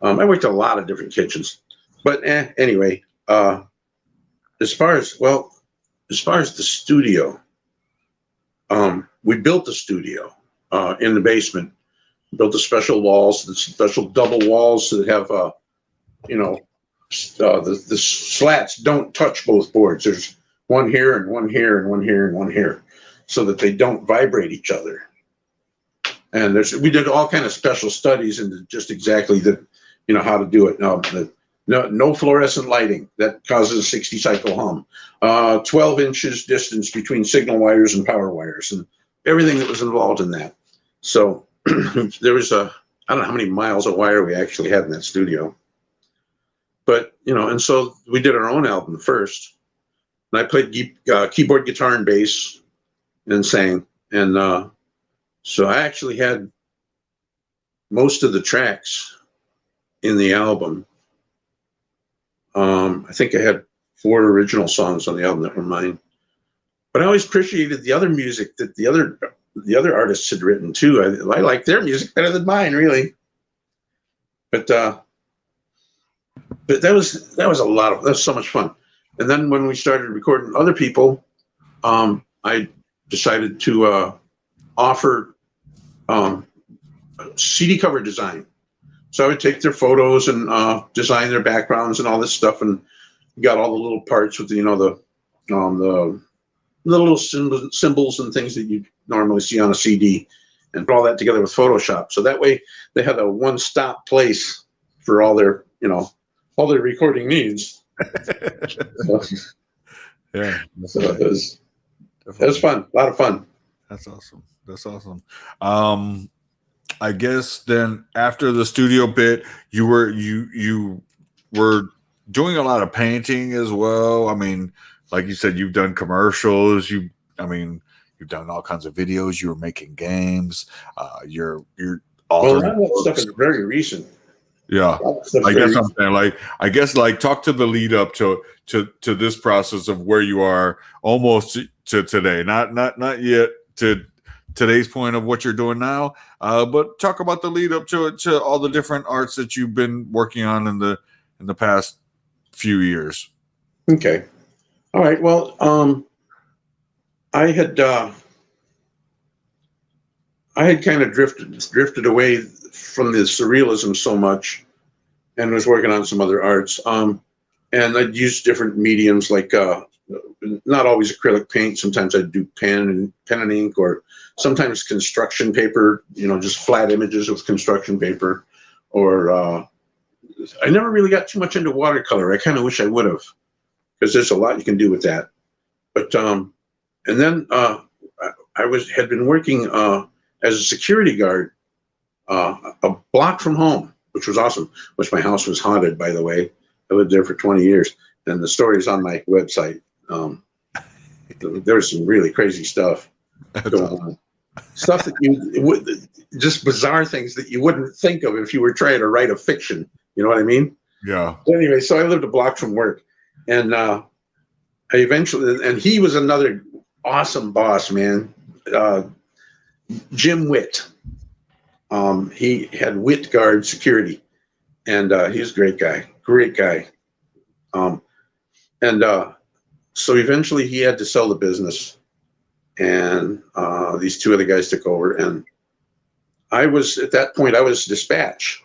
I worked at a lot of different kitchens, but anyway, as far as the studio, we built the studio in the basement. Built the special walls, the special double walls that have, the slats don't touch both boards. There's one here and one here and one here and one here, so that they don't vibrate each other. And we did all kind of special studies into just exactly how to do it. No fluorescent lighting that causes a 60 cycle hum. 12 inches distance between signal wires and power wires, and everything that was involved in that. So there was I don't know how many miles of wire we actually had in that studio. But, and so we did our own album first. And I played keyboard, guitar, and bass and sang. And so I actually had most of the tracks in the album. I think I had 4 original songs on the album that were mine. But I always appreciated the other music that the other artists had written too. I like their music better than mine, really. But that was that was so much fun. And then when we started recording other people, I decided to offer CD cover design. So I would take their photos and design their backgrounds and all this stuff, and got all the little parts with the little symbols and things that you normally see on a CD, and put all that together with Photoshop. So that way they had a one-stop place for all their recording needs. Yeah. So it was fun. A lot of fun. That's awesome. I guess then after the studio bit, you were doing a lot of painting as well. I mean, like you said, you've done commercials. You've done all kinds of videos. You were making games. You're Well, a lot of that stuff is very recent. Yeah, I guess talk to the lead up to this process of where you are almost to today. Not yet to today's point of what you're doing now, but talk about the lead up to all the different arts that you've been working on in the past few years. Okay, all right. Well, I had kind of drifted away from the surrealism so much, and was working on some other arts. And I'd use different mediums, like not always acrylic paint. Sometimes I'd do pen and ink, or sometimes construction paper. Just flat images with construction paper. Or I never really got too much into watercolor. I kind of wish I would have, because there's a lot you can do with that. But and then I had been working as a security guard a block from home, which was awesome. Which my house was haunted, by the way. I lived there for 20 years, and the story's on my website. There's some really crazy stuff going on. Stuff that just bizarre things that you wouldn't think of if you were trying to write a fiction. You know what I mean? Yeah. Anyway, so I lived a block from work, and I eventually, and he was another awesome boss, man. Jim Witt. He had Witt Guard Security, and he's a great guy. So eventually he had to sell the business, and these 2 other guys took over, and at that point I was dispatch,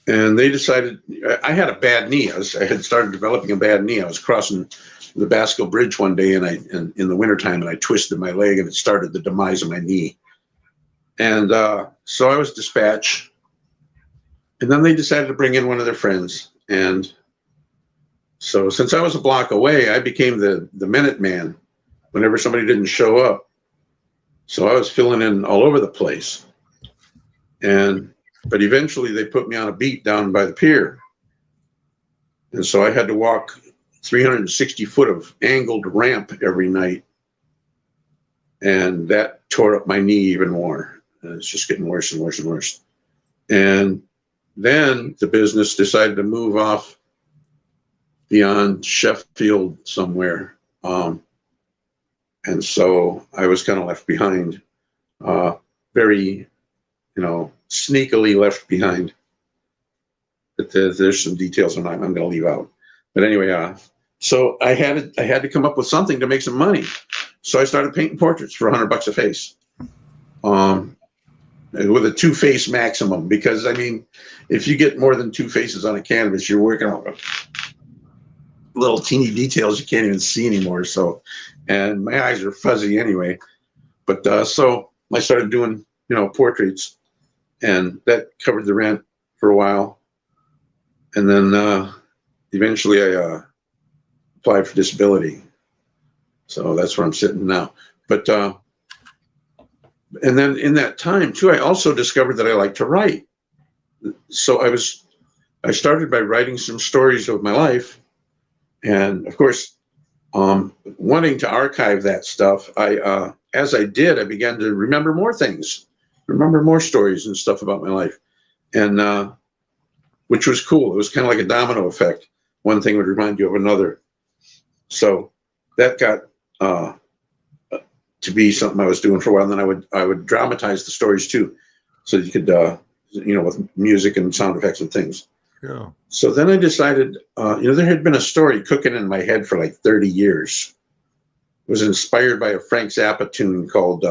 and they decided I had a bad knee. I had started developing a bad knee. I was crossing the Basco Bridge one day, and in the wintertime, and I twisted my leg, and it started the demise of my knee. And so I was dispatch, and then they decided to bring in one of their friends. And so since I was a block away, I became the Minuteman whenever somebody didn't show up. So I was filling in all over the place. But eventually they put me on a beat down by the pier. And so I had to walk 360 foot of angled ramp every night. And that tore up my knee even more. And it's just getting worse and worse and worse. And then the business decided to move off beyond Sheffield somewhere. And so I was kind of left behind, very, sneakily left behind. But there's some details I'm going to leave out. But anyway, so I had to come up with something to make some money. So I started painting portraits for $100 a face, with a 2-face maximum. Because I mean, if you get more than 2 faces on a canvas, you're working on little teeny details you can't even see anymore. So, and my eyes are fuzzy anyway. But so I started doing portraits, and that covered the rent for a while. And then eventually I applied for disability. So that's where I'm sitting now. But and then in that time too, I also discovered that I like to write. So I started by writing some stories of my life, and of course, wanting to archive that stuff. As I did, I began to remember more things, remember more stories and stuff about my life, and which was cool. It was kind of like a domino effect. One thing would remind you of another. So that got to be something I was doing for a while. And then I would dramatize the stories too, so you could, with music and sound effects and things. Yeah. So then I decided, there had been a story cooking in my head for like 30 years. It was inspired by a Frank Zappa tune called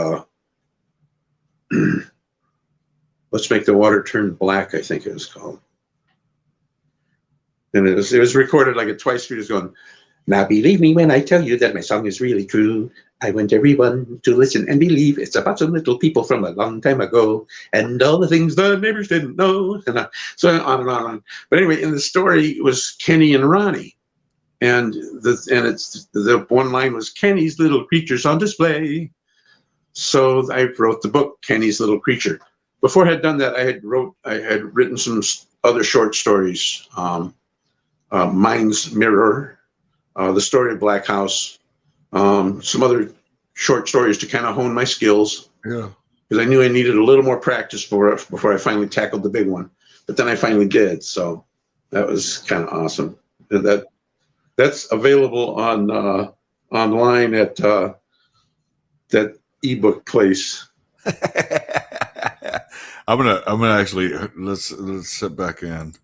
Let's Make the Water Turn Black, I think it was called. And it was recorded like a twice speed. It was going, now believe me when I tell you that my song is really true. I want everyone to listen and believe it's about some little people from a long time ago and all the things the neighbors didn't know. And so on and on and on. But anyway, in the story it was Kenny and Ronnie. And the one line was Kenny's Little Creatures on Display. So I wrote the book, Kenny's Little Creature. Before I had done that, I had written some other short stories. Mind's Mirror, The Story of Black House, some other short stories to kind of hone my skills. Yeah. Because I knew I needed a little more practice for it before I finally tackled the big one. But then I finally did. So that was kind of awesome. And that's available on online at that ebook place. I'm gonna actually let's sit back in.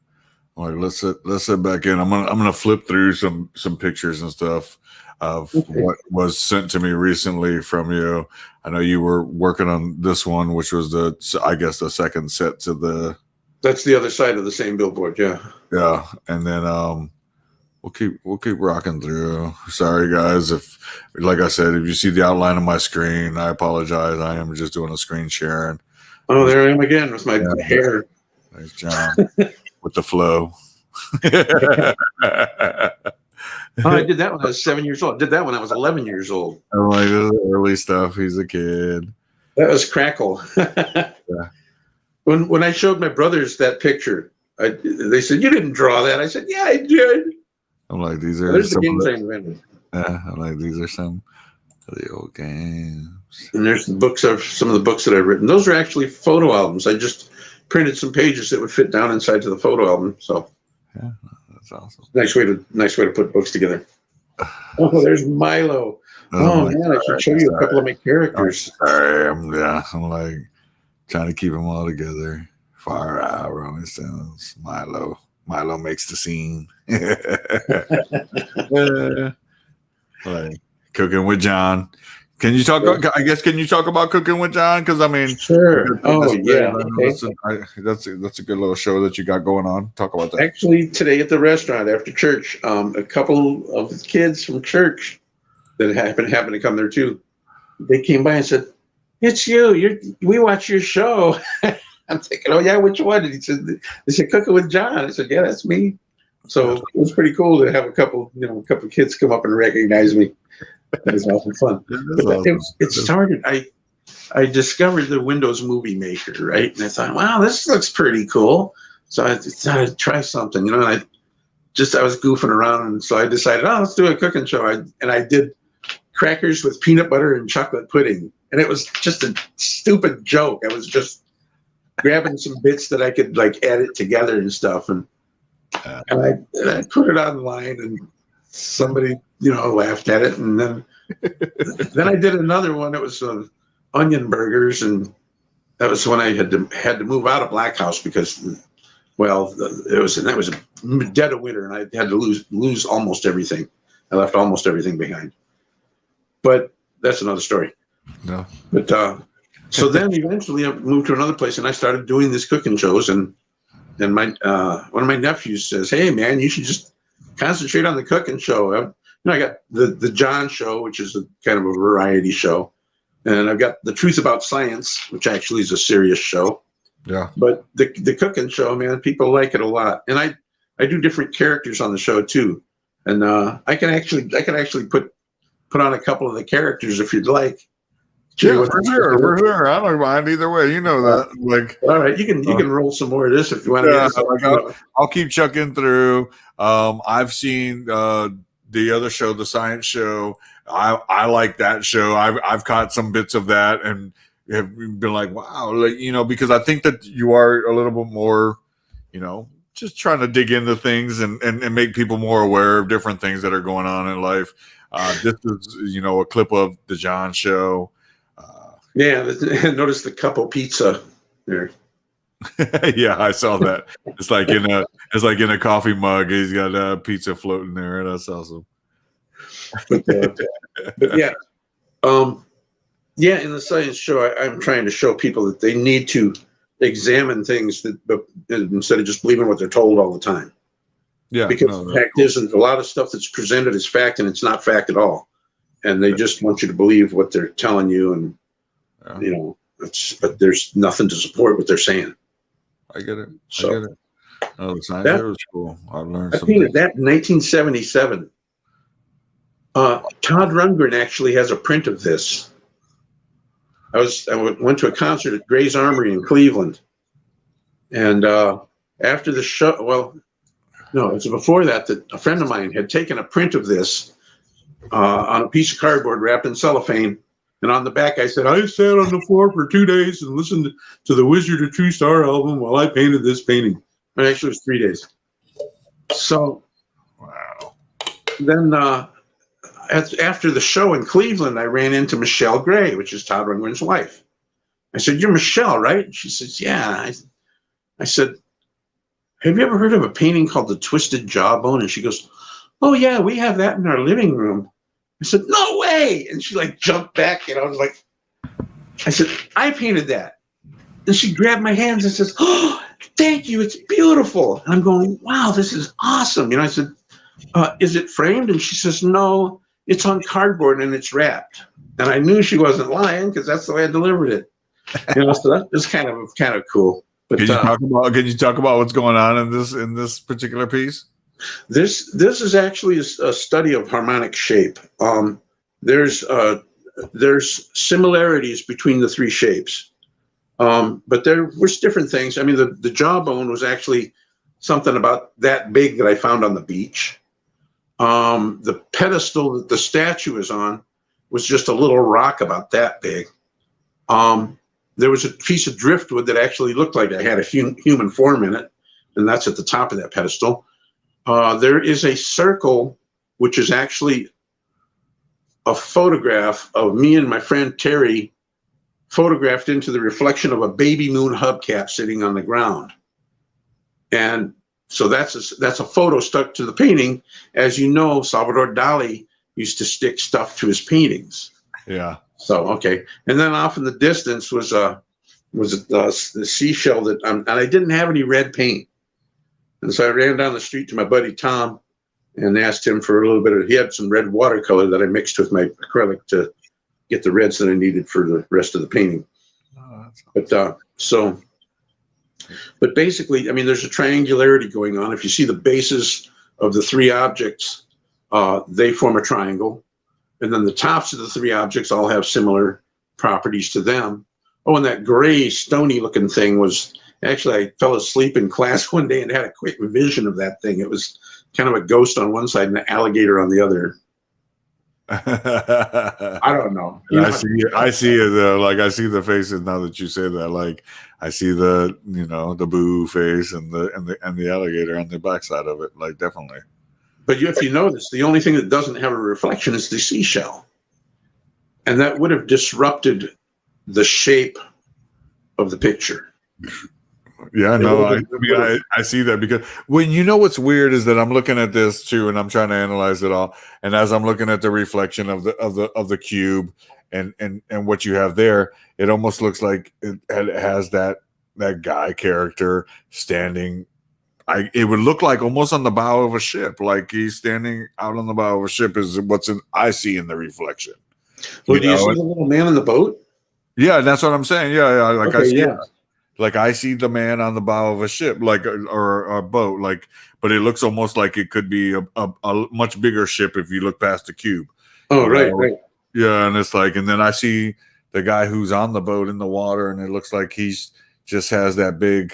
All right, let's sit back in. I'm gonna flip through some pictures and stuff of what was sent to me recently from you. I know you were working on this one, which was the second set to the. That's the other side of the same billboard, yeah. Yeah, and then we'll keep rocking through. Sorry guys, if like I said, if you see the outline of my screen, I apologize. I am just doing a screen sharing. Oh, there I am again with my hair. There's John with the flow. I did that when I was 7 years old. I did that when I was 11 years old. I'm like, this is early stuff. He's a kid. That was Crackle. Yeah. When I showed my brothers that picture, they said, "You didn't draw that." I said, "Yeah, I did." I'm like, these are There's the some games of I invented. yeah, I'm like, these are some of the old games. And there's the books of some of the books that I've written. Those are actually photo albums. I just printed some pages that would fit down inside to the photo album. So yeah, that's awesome. Nice way to put books together. Oh, there's Milo. Oh man, I should show you a couple of my characters. Sorry, I'm like trying to keep them all together. Far out, Rolling Stones. Milo makes the scene. Like Cooking with John. Can you talk? I guess can you talk about Cooking with John? Because I mean, sure. Oh yeah, okay. That's a good little show that you got going on. Talk about that. Actually, today at the restaurant after church, a couple of kids from church that happened to come there too. They came by and said, "It's you. We watch your show." I'm thinking, "Oh yeah, which one?" And they said Cooking with John. I said, "Yeah, that's me." So it was pretty cool to have a couple kids come up and recognize me. That is awesome fun. It started. I discovered the Windows Movie Maker, right? And I thought, wow, this looks pretty cool. So I decided to try something, you know. And I was goofing around, and so I decided, oh, let's do a cooking show. And I did crackers with peanut butter and chocolate pudding, and it was just a stupid joke. I was just grabbing some bits that I could like add it together and stuff, and I put it online, and somebody, you know, laughed at it, and then I did another one. It was onion burgers, and that was when I had to move out of Black House because, well, that was a dead of winter, and I had to lose almost everything. I left almost everything behind, but that's another story. No, but so then eventually I moved to another place, and I started doing these cooking shows, and my one of my nephews says, "Hey, man, you should just concentrate on the cooking show." I got the John Show, which is kind of a variety show, and I've got the Truth About Science, which actually is a serious show. Yeah. But the cooking show, man, people like it a lot, and I do different characters on the show too, and I can actually put on a couple of the characters if you'd like. Yeah, for sure. I don't mind either way. You know that. Like, all right, you can roll some more of this if you want to. Yeah, I'll keep chucking through. I've seen the other show, the science show. I like that show. I've caught some bits of that and have been like, wow, like, you know, because I think that you are a little bit more, you know, just trying to dig into things and make people more aware of different things that are going on in life. This is, you know, a clip of the John Show. Yeah, notice the cup of pizza there. Yeah, I saw that. It's like in a coffee mug. He's got pizza floating there. That's awesome. But yeah, in the science show, I'm trying to show people that they need to examine things instead of just believing what they're told all the time. Yeah, because the fact isn't a lot of stuff that's presented as fact, and it's not fact at all. And they just want you to believe what they're telling you, and you know, but there's nothing to support what they's saying. I get it. I get it. Oh, the science show was cool. I learned something. I painted that in 1977. Todd Rundgren actually has a print of this. I went to a concert at Gray's Armory in Cleveland, and after the show, well, no, it was before that a friend of mine had taken a print of this on a piece of cardboard wrapped in cellophane. And on the back, I said, I sat on the floor for 2 days and listened to the Wizard of True Star album while I painted this painting. And actually, it was 3 days. So, wow. Then after the show in Cleveland, I ran into Michelle Gray, which is Todd Rundgren's wife. I said, "You're Michelle, right?" And she says, "Yeah." I said, "Have you ever heard of a painting called The Twisted Jawbone?" And she goes, "Oh, yeah, we have that in our living room." I said, "No way!" And she like jumped back, and I was like, I said, "I painted that." And she grabbed my hands and says, "Oh, thank you, it's beautiful." And I'm going, "Wow, this is awesome." You know, I said, "Is it framed?" And she says, "No, it's on cardboard and it's wrapped." And I knew she wasn't lying because that's the way I delivered it. You know, so that was kind of cool. But can you talk about what's going on in this particular piece? This is actually a study of harmonic shape. There's similarities between the three shapes, but there was different things. I mean, the jawbone was actually something about that big that I found on the beach. The pedestal that the statue is on was just a little rock about that big. There was a piece of driftwood that actually looked like it had a human form in it, and that's at the top of that pedestal. There is a circle, which is actually a photograph of me and my friend Terry photographed into the reflection of a baby moon hubcap sitting on the ground. And so that's a photo stuck to the painting. As you know, Salvador Dali used to stick stuff to his paintings. Yeah. So, okay. And then off in the distance was the seashell and I didn't have any red paint. And so I ran down the street to my buddy Tom and asked him for a little bit he had some red watercolor that I mixed with my acrylic to get the reds that I needed for the rest of the painting. Oh, that's awesome. But basically, I mean, there's a triangularity going on. If you see the bases of the three objects, they form a triangle. And then the tops of the three objects all have similar properties to them. Oh, and that gray, stony looking thing was actually, I fell asleep in class one day and had a quick vision of that thing. It was kind of a ghost on one side and an alligator on the other. I don't know. I see it. Like I see the faces now that you say that. Like I see the the boo face and the alligator on the backside of it. Like definitely. But if you notice, the only thing that doesn't have a reflection is the seashell, and that would have disrupted the shape of the picture. Yeah, no, I see that, because when what's weird is that I'm looking at this too, and I'm trying to analyze it all, and as I'm looking at the reflection of the cube and what you have there, it almost looks like it has that guy character standing. It would look like almost on the bow of a ship, like he's standing out on the bow of a ship is I see in the reflection. Well, do you see the little man in the boat? Yeah, that's what I'm saying. Yeah, like okay, I see. Yeah. Like I see the man on the bow of a ship, like or a boat, like, but it looks almost like it could be a much bigger ship if you look past the cube. Oh, right. Yeah, and it's like, and then I see the guy who's on the boat in the water, and it looks like he's just has that big,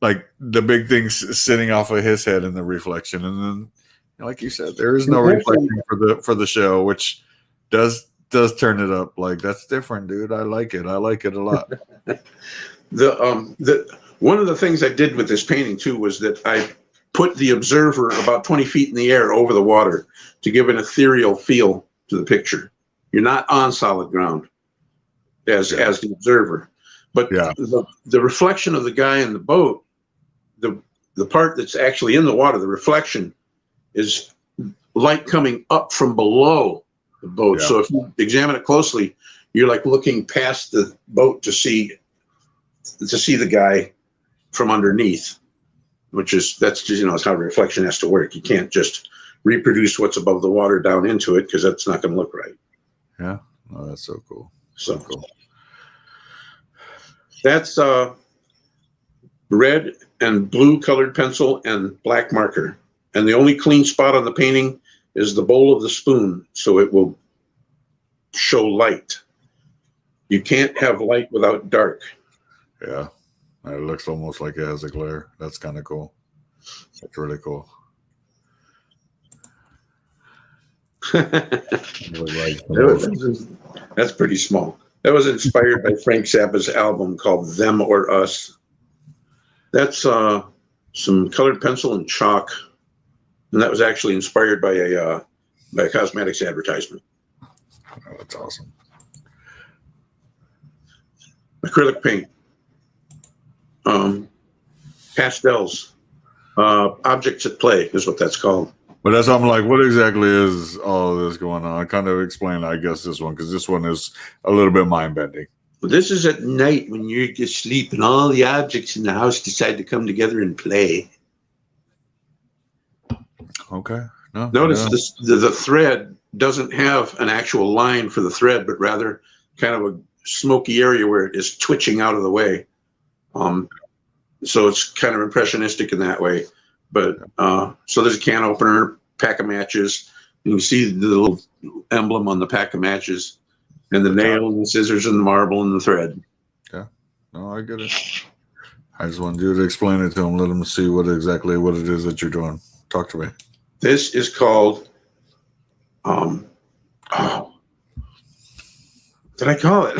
like the big thing sitting off of his head in the reflection, and then, like you said, there is no reflection for the show, which does turn it up. Like that's different, dude. I like it. I like it a lot. One of the things I did with this painting too was that I put the observer about 20 feet in the air over the water to give an ethereal feel to the picture. You're not on solid ground as the observer, but the reflection of the guy in the boat, the part that's actually in the water, the reflection is light coming up from below the boat. So if you examine it closely, you're like looking past the boat to see the guy from underneath, that's just how reflection has to work. You can't just reproduce what's above the water down into it, because that's not going to look right. Yeah, oh, that's so cool. So cool. That's red and blue colored pencil and black marker, and the only clean spot on the painting is the bowl of the spoon, so it will show light. You can't have light without dark. Yeah, it looks almost like it has a glare. That's kind of cool. That's really cool. That's pretty small. That was inspired by Frank Zappa's album called Them or Us. That's some colored pencil and chalk, and that was actually inspired by a cosmetics advertisement. Oh, that's awesome. Acrylic paint. Pastels, objects at play is what that's called. But that's I'm like, what exactly is all of this going on? I kind of explain, I guess, this one, because this one is a little bit mind-bending. Well, this is at night when you're asleep and all the objects in the house decide to come together and play. Okay. No, notice the thread doesn't have an actual line for the thread, but rather kind of a smoky area where it is twitching out of the way. So it's kind of impressionistic in that way. But so there's a can opener, pack of matches. You can see the little emblem on the pack of matches, and the nail and the scissors and the marble and the thread. Yeah, no, I get it. I just wanted you to explain it to him, let him see what it is that you're doing. Talk to me. This is called, what did I call it?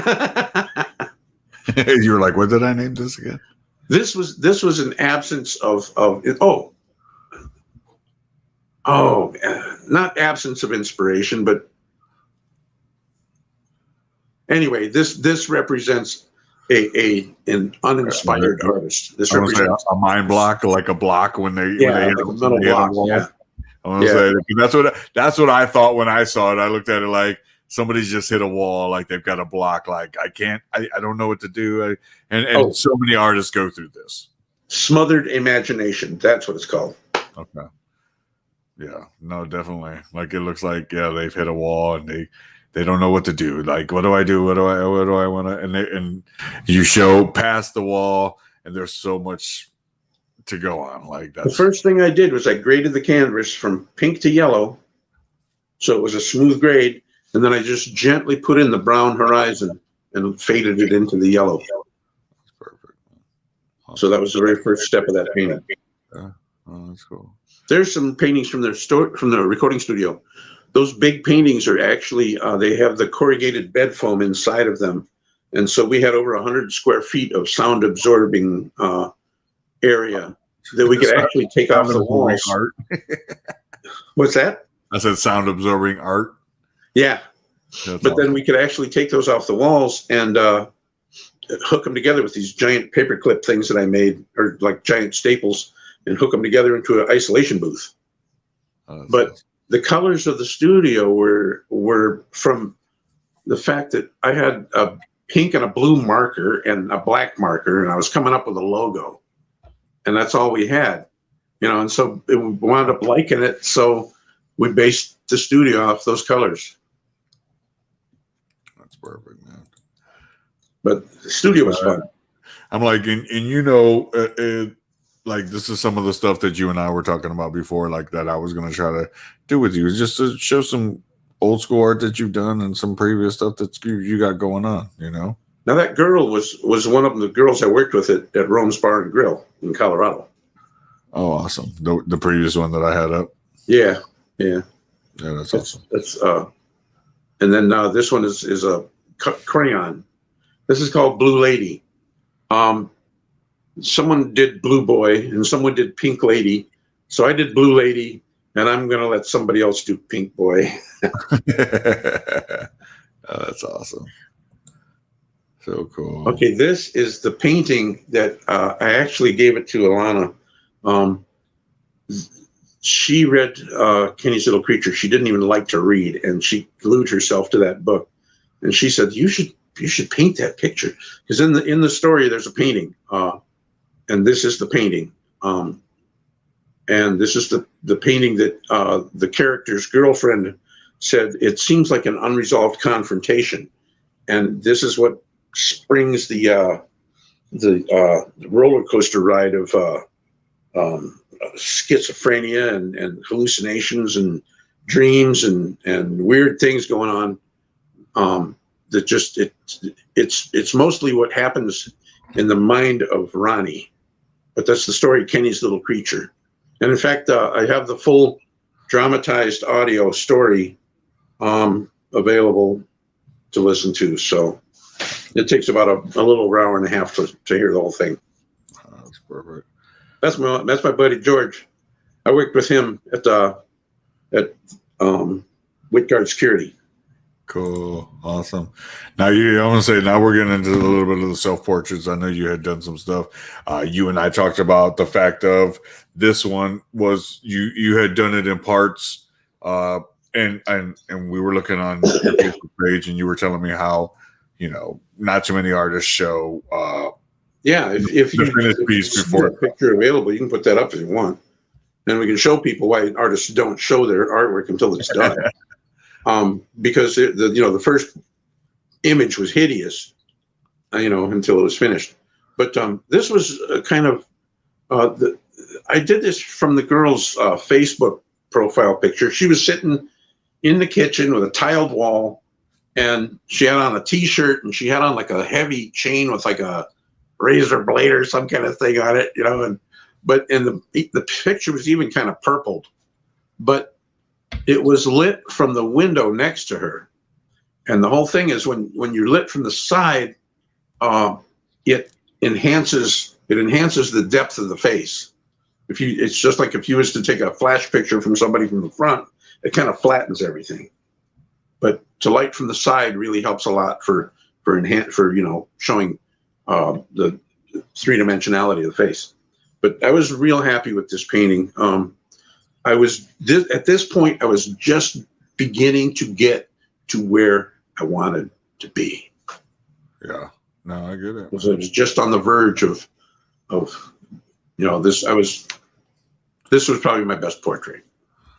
You were like, what did I name this again? This was an absence of not absence of inspiration, but anyway, this represents an uninspired artist. This represents a mind block, like a block when they hit a wall. Yeah. I want to say that's what I thought when I saw it. I looked at it like somebody's just hit a wall, like they've got a block. Like I don't know what to do. And so many artists go through this. Smothered imagination. That's what it's called. Okay. Yeah, no, definitely. Like it looks like they've hit a wall and they don't know what to do. Like, what do I do? What do I want to? And you show past the wall, and there's so much to go on. Like that's the first thing I did was I graded the canvas from pink to yellow, so it was a smooth grade. and then I just gently put in the brown horizon and faded it into the yellow. That's perfect. Awesome. So that was the very first step of that painting. Yeah. Oh, that's cool. There's some paintings from the recording studio. Those big paintings are actually they have the corrugated bed foam inside of them, and so we had over 100 square feet of sound absorbing area that we could actually take off the walls. Art. What's that? I said sound absorbing art. Yeah. That's but awesome. then we could actually take those off the walls and hook them together with these giant paperclip things that I made, or like giant staples, and hook them together into an isolation booth. But awesome. The colors of the studio were from the fact that I had a pink and a blue marker and a black marker, and I was coming up with a logo, and that's all we had, and so it wound up liking it. So we based the studio off those colors. That's perfect, man. But the studio was fun. I'm like, like this is some of the stuff that you and I were talking about before, like that I was going to try to do with you, just to show some old school art that you've done and some previous stuff that you got going on, Now that girl was one of the girls I worked with at Rome's Bar and Grill in Colorado. Oh, awesome. The previous one that I had up. Yeah. Yeah, that's awesome. That's and then this one is a crayon. This is called Blue Lady. Someone did Blue Boy and someone did Pink Lady. So I did Blue Lady, and I'm going to let somebody else do Pink Boy. Oh, that's awesome. So cool. Okay, this is the painting that I actually gave it to Alana. She read Kenny's Little Creature. She didn't even like to read, and she glued herself to that book. And she said, "You should paint that picture, because in the story there's a painting, and this is the painting, and this is the painting that the character's girlfriend said it seems like an unresolved confrontation, and this is what springs the roller coaster ride of schizophrenia and hallucinations and dreams and weird things going on. That just it's mostly what happens in the mind of Ronnie, but that's the story Kenny's Little Creature. And in fact, I have the full dramatized audio story available to listen to. So it takes about a little hour and a half to hear the whole thing. Oh, that's perfect. That's my buddy George. I worked with him at Whitgard Security. Cool. Awesome. Now I want to say, now we're getting into a little bit of the self-portraits. I know you had done some stuff. You and I talked about the fact of this one was you had done it in parts, and we were looking on your Facebook page, and you were telling me how, not too many artists show. Yeah, if you have a picture available, you can put that up if you want, and we can show people why artists don't show their artwork until it's done. Because the first image was hideous, until it was finished. But this was kind of I did this from the girl's Facebook profile picture. She was sitting in the kitchen with a tiled wall, and she had on a T-shirt, and she had on like a heavy chain with like a razor blade or some kind of thing on it, but the picture was even kind of purpled, but it was lit from the window next to her. And the whole thing is when you're lit from the side, it enhances the depth of the face. It's just like if you was to take a flash picture from somebody from the front, it kind of flattens everything. But to light from the side really helps a lot for showing the three-dimensionality of the face. But I was real happy with this painting. At this point, I was just beginning to get to where I wanted to be. Yeah, no, I get it. I was just on the verge of this. This was probably my best portrait.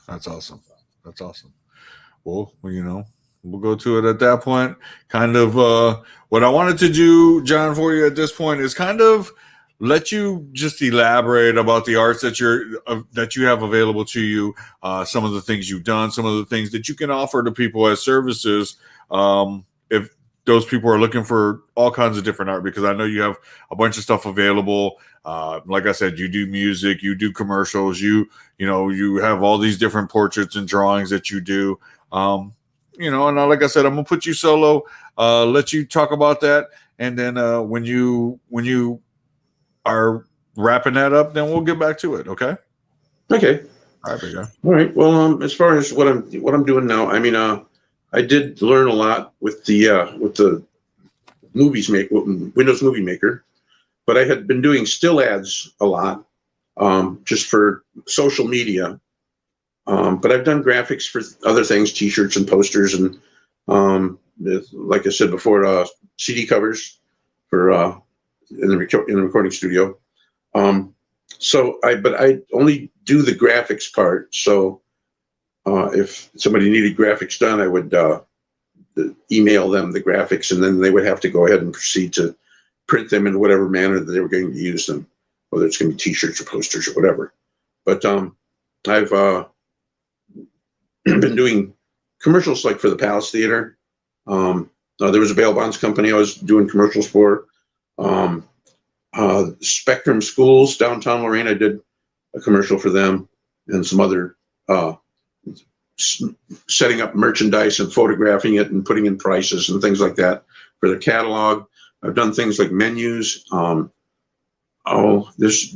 That's awesome. That's awesome. Well, we'll go to it at that point. Kind of what I wanted to do, John, for you at this point is kind of let you just elaborate about the arts that you have available to you, some of the things you've done, some of the things that you can offer to people as services. If those people are looking for all kinds of different art, because I know you have a bunch of stuff available. Like I said, you do music, you do commercials, you have all these different portraits and drawings that you do. And like I said, I'm gonna put you solo, let you talk about that, and then when you are wrapping that up, then we'll get back to it. Okay. Okay. All right, big guy. All right. Well, as far as what I'm doing now, I mean, I did learn a lot with the Windows Movie Maker, but I had been doing still ads a lot, just for social media. But I've done graphics for other things, T-shirts and posters, and like I said before, CD covers for in the recording studio. But I only do the graphics part. So if somebody needed graphics done, I would email them the graphics, and then they would have to go ahead and proceed to print them in whatever manner that they were going to use them, whether it's going to be T-shirts or posters or whatever. But I've been doing commercials like for the Palace Theater. There was a bail bonds company I was doing commercials for. Spectrum Schools, downtown Lorraine, I did a commercial for them, and some other setting up merchandise and photographing it and putting in prices and things like that for their catalog. I've done things like menus. There's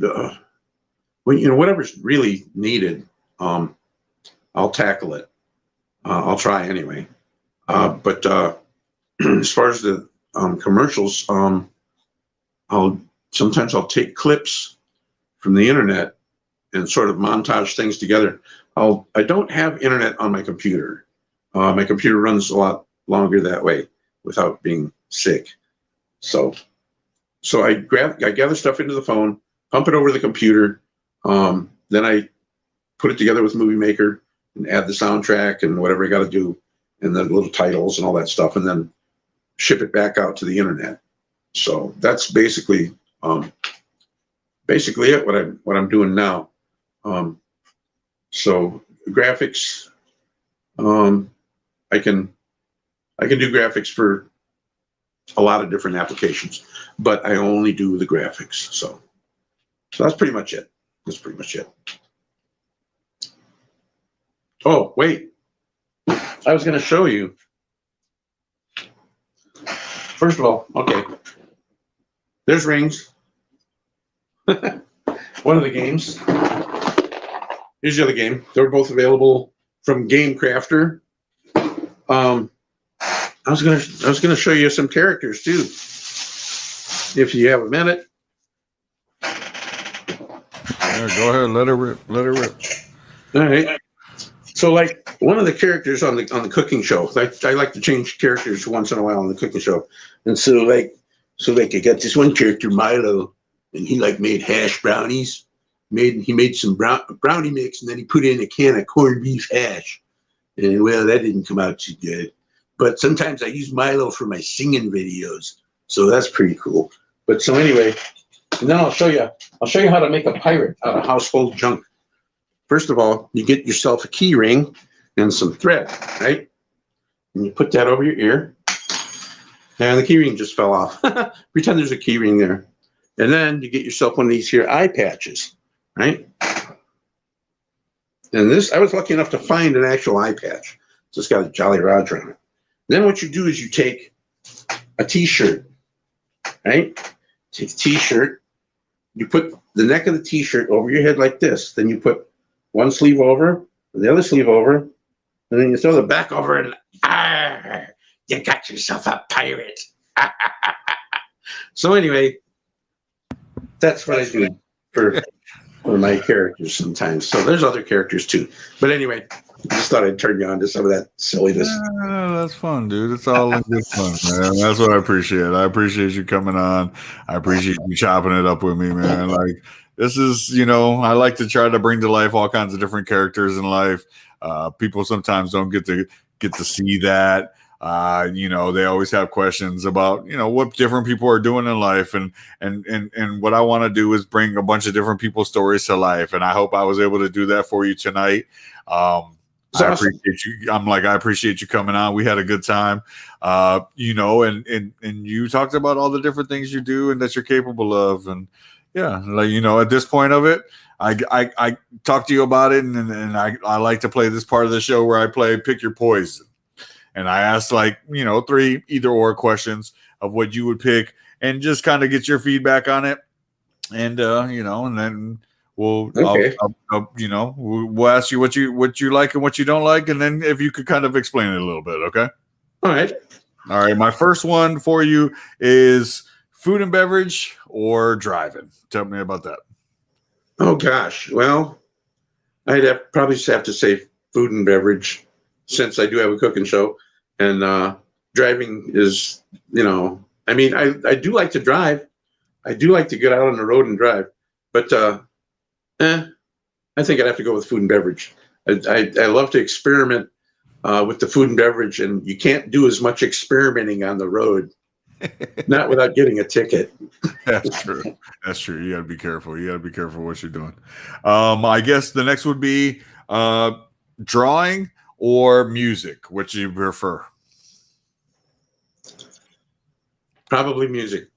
whatever's really needed, I'll tackle it. I'll try anyway. But as far as the commercials, sometimes I'll take clips from the internet and sort of montage things together. I don't have internet on my computer. My computer runs a lot longer that way without being sick. So I gather stuff into the phone, pump it over the computer. Then I put it together with Movie Maker and add the soundtrack and whatever I got to do, and the little titles and all that stuff, and then ship it back out to the internet. So that's basically it. What I'm doing now. So graphics, I can do graphics for a lot of different applications, but I only do the graphics. So that's pretty much it. Oh, wait. I was going to show you. First of all, okay. There's rings. One of the games. Here's the other game. They were both available from Game Crafter. I was gonna show you some characters too, if you have a minute. Yeah, go ahead. Let it rip. All right. So, like, one of the characters on the cooking show, I like to change characters once in a while on the cooking show, and so I got this one character, Milo, and he made hash brownies. He made some brownie mix, and then he put in a can of corned beef hash. And well, that didn't come out too good. But sometimes I use Milo for my singing videos, so that's pretty cool. But so anyway, and then I'll show you how to make a pirate out of household junk. First of all, you get yourself a key ring and some thread, right? And you put that over your ear. And the key ring just fell off. Pretend there's a key ring there. And then you get yourself one of these here eye patches, right? And this, I was lucky enough to find an actual eye patch. So it's got a Jolly Roger on it. Then what you do is you take a T-shirt, right? Take a T-shirt. You put the neck of the T-shirt over your head like this. Then you put one sleeve over, the other sleeve over, and then you throw the back over, and you got yourself a pirate. So anyway, that's what I do for my characters sometimes. So there's other characters too. But anyway, I just thought I'd turn you on to some of that silliness. That's fun, dude. It's all in good fun, man. That's what I appreciate. I appreciate you coming on. I appreciate you chopping it up with me, man. Like, this is, I like to try to bring to life all kinds of different characters in life. People sometimes don't get to see that. They always have questions about, what different people are doing in life. And what I want to do is bring a bunch of different people's stories to life. And I hope I was able to do that for you tonight. I appreciate you. I appreciate you coming on. We had a good time, and you talked about all the different things you do and that you're capable of. And yeah, at this point of it, I talk to you about it. And I like to play this part of the show where I play Pick Your Poison. And I ask 3 either or questions of what you would pick and just kind of get your feedback on it. And, and then we'll ask you what you like and what you don't like, and then if you could kind of explain it a little bit. Okay. All right. My first one for you is food and beverage or driving. Tell me about that. Oh gosh. Well, probably have to say food and beverage, since I do have a cooking show, and driving is, I do like to drive. I do like to get out on the road and drive, but I think I'd have to go with food and beverage. I love to experiment with the food and beverage, and you can't do as much experimenting on the road, not without getting a ticket. That's true. You got to be careful. You got to be careful what you're doing. I guess the next would be drawing or music. Which you prefer? Probably music.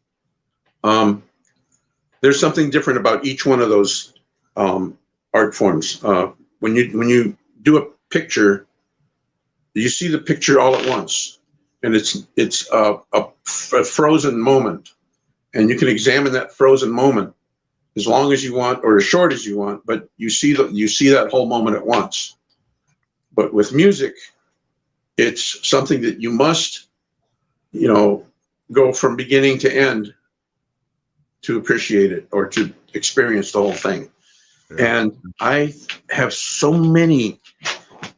There's something different about each one of those art forms. When you do a picture, you see the picture all at once, and it's a frozen moment, and you can examine that frozen moment as long as you want or as short as you want, but you see that whole moment at once. But with music, it's something that you must, go from beginning to end to appreciate it or to experience the whole thing. Yeah. And I have so many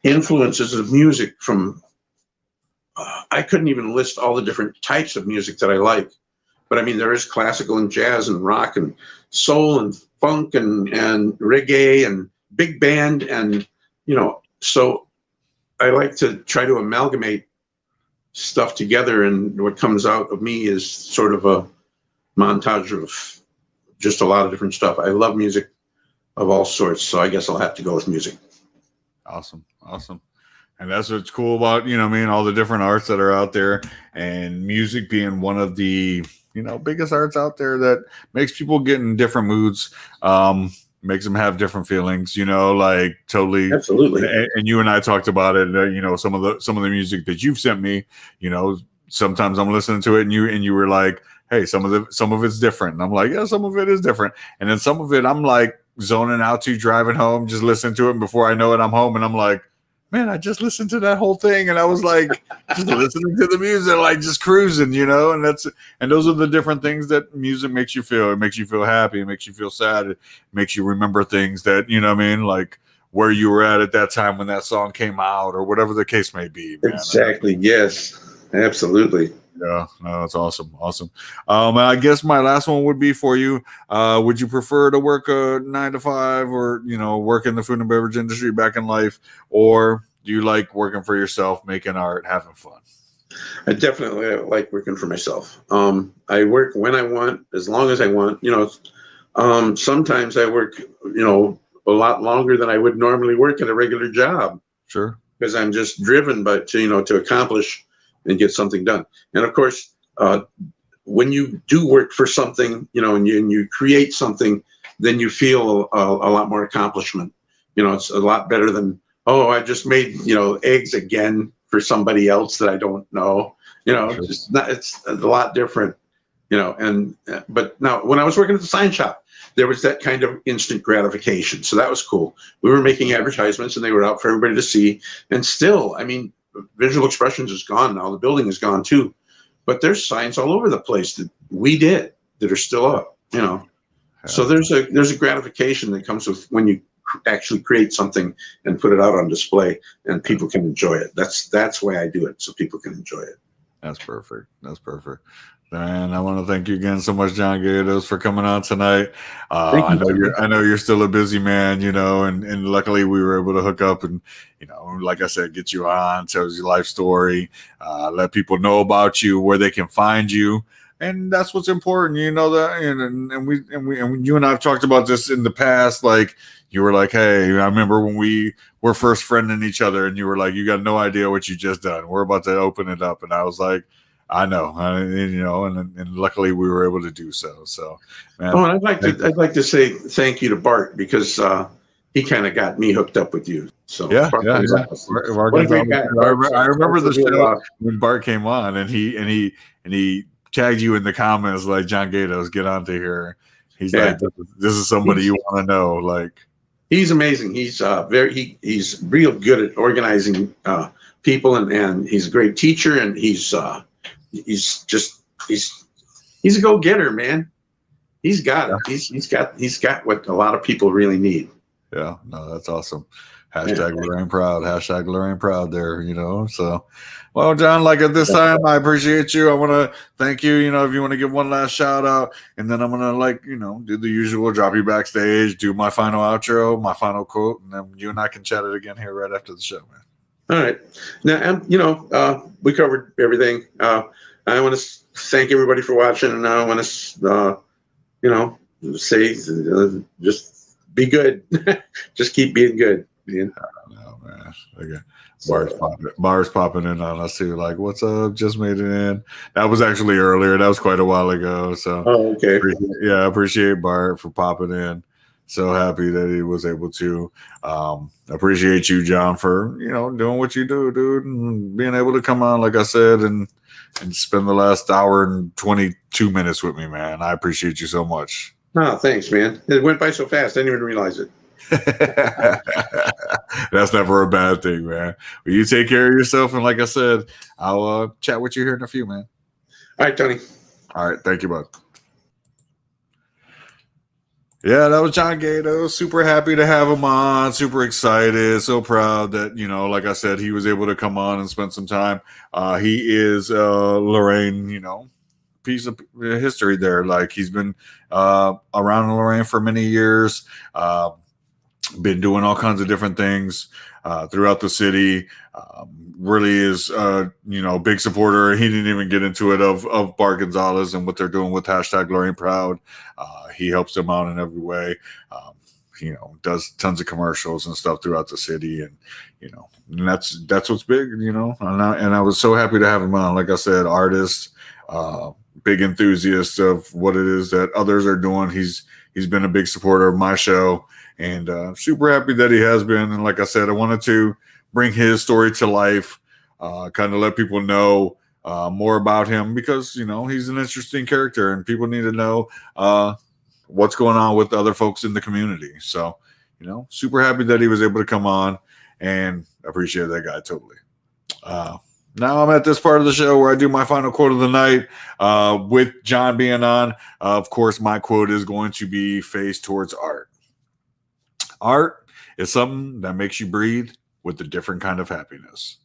influences of music from, I couldn't even list all the different types of music that I like. But I mean, there is classical and jazz and rock and soul and funk and reggae and big band. And, so I like to try to amalgamate stuff together. And what comes out of me is sort of a montage of just a lot of different stuff. I love music of all sorts. So I guess I'll have to go with music. Awesome. And that's what's cool about, all the different arts that are out there, and music being one of the, biggest arts out there that makes people get in different moods, makes them have different feelings, totally. Absolutely. And you and I talked about it, some of the music that you've sent me, sometimes I'm listening to it and you were like, hey, some of it's different. And I'm like, yeah, some of it is different. And then some of it I'm like zoning out to, driving home, just listening to it. And before I know it, I'm home and I'm like, man, I just listened to that whole thing. And I was like, just listening to the music, like just cruising, and those are the different things that music makes you feel. It makes you feel happy. It makes you feel sad. It makes you remember things that, like where you were at that time when that song came out or whatever the case may be. Man. Exactly. Yes, absolutely. Yeah, no, that's awesome. And I guess my last one would be for you. Would you prefer to work a 9 to 5 or, work in the food and beverage industry back in life? Or do you like working for yourself, making art, having fun? I definitely like working for myself. I work when I want, as long as I want. Sometimes I work, a lot longer than I would normally work at a regular job. Sure. Because I'm just driven to accomplish and get something done. And of course, when you do work for something, and you create something, then you feel a lot more accomplishment. It's a lot better than, I just made, eggs again for somebody else that I don't know. Sure. It's a lot different, but now when I was working at the sign shop, there was that kind of instant gratification. So that was cool. We were making advertisements and they were out for everybody to see. And still, I mean, Visual Expressions is gone now. The building is gone too, but there's signs all over the place that we did that are still up, Yeah. So there's a gratification that comes with when you actually create something and put it out on display and people can enjoy it. That's why I do it, so people can enjoy it. That's perfect. Man, I want to thank you again so much, John Gajdos, for coming on tonight. Thank you. I know you're still a busy man, and luckily we were able to hook up and, like I said, get you on, tell us your life story, let people know about you, where they can find you. And that's what's important, that. And you and I have talked about this in the past. Like, you were like, hey, I remember when we were first friending each other, and you were like, you got no idea what you just done. We're about to open it up. And I was like, I know, and luckily we were able to do so. So, man. Oh, and I'd like to say thank you to Bart, because he kind of got me hooked up with you. So yeah. What a great guy. I remember the show when Bart came on, and he tagged you in the comments like, John Gajdos, get onto here. He's like, this is somebody you want to know. Like, he's amazing. He's he's real good at organizing people, and he's a great teacher, and he's a go-getter, man. He's got it. He's got what a lot of people really need. Yeah, no, that's awesome. Hashtag Lorraine Proud. Hashtag Lorraine Proud there, So, well, John, like at this time, I appreciate you. I want to thank you, if you want to give one last shout out, and then I'm going to do the usual, drop you backstage, do my final outro, my final quote, and then you and I can chat it again here right after the show, man. All right. Now, we covered everything. I want to thank everybody for watching, and I want to, say, just be good. Just keep being good. Yeah. Oh, man. Okay. Bars popping in on us too. Like, what's up? Just made it in. That was actually earlier. That was quite a while ago. So, okay. I appreciate Bart for popping in. So happy that he was able to. Appreciate you, John, for doing what you do, dude, and being able to come on, like I said, and spend the last hour and 22 minutes with me, man. I appreciate you so much. Oh, thanks, man. It went by so fast. I didn't even realize it. That's never a bad thing, man. Well, you take care of yourself, and like I said, I'll chat with you here in a few, man. All right, Tony. All right, thank you, bud. Yeah, that was John Gajdos. Super happy to have him on. Super excited. So proud that, like I said, he was able to come on and spend some time. He is Lorraine, piece of history there. Like, he's been around Lorraine for many years. Been doing all kinds of different things throughout the city. Really is, big supporter. He didn't even get into it of Bart Gonzalez and what they're doing with hashtag Lorraine Proud. He helps them out in every way. Does tons of commercials and stuff throughout the city, and and that's what's big, and I was so happy to have him on. Like I said, artist, big enthusiast of what it is that others are doing. He's been a big supporter of my show, and super happy that he has been. And like I said, I wanted to bring his story to life, kind of let people know more about him, because he's an interesting character, and people need to know what's going on with other folks in the community. So, super happy that he was able to come on, and appreciate that guy totally. Now I'm at this part of the show where I do my final quote of the night. With John being on, of course, my quote is going to be face towards art. Art is something that makes you breathe with a different kind of happiness.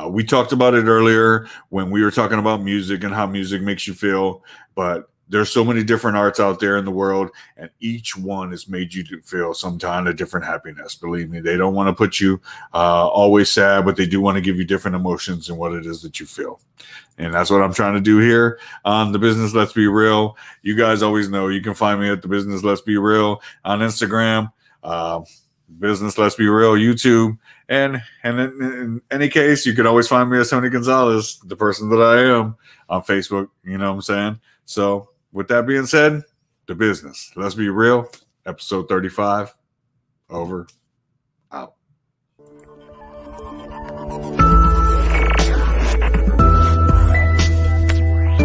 We talked about it earlier when we were talking about music and how music makes you feel, but there's so many different arts out there in the world, and each one has made you feel some kind of different happiness. Believe me, they don't want to put you always sad, but they do want to give you different emotions and what it is that you feel. And that's what I'm trying to do here on The Business Let's Be Real. You guys always know you can find me at The Business Let's Be Real on Instagram, Business Let's Be Real YouTube. And in any case, you can always find me as Tony Gonzalez, the person that I am, on Facebook. You know what I'm saying? So, with that being said, The Business Let's Be Real, episode 35, over, out.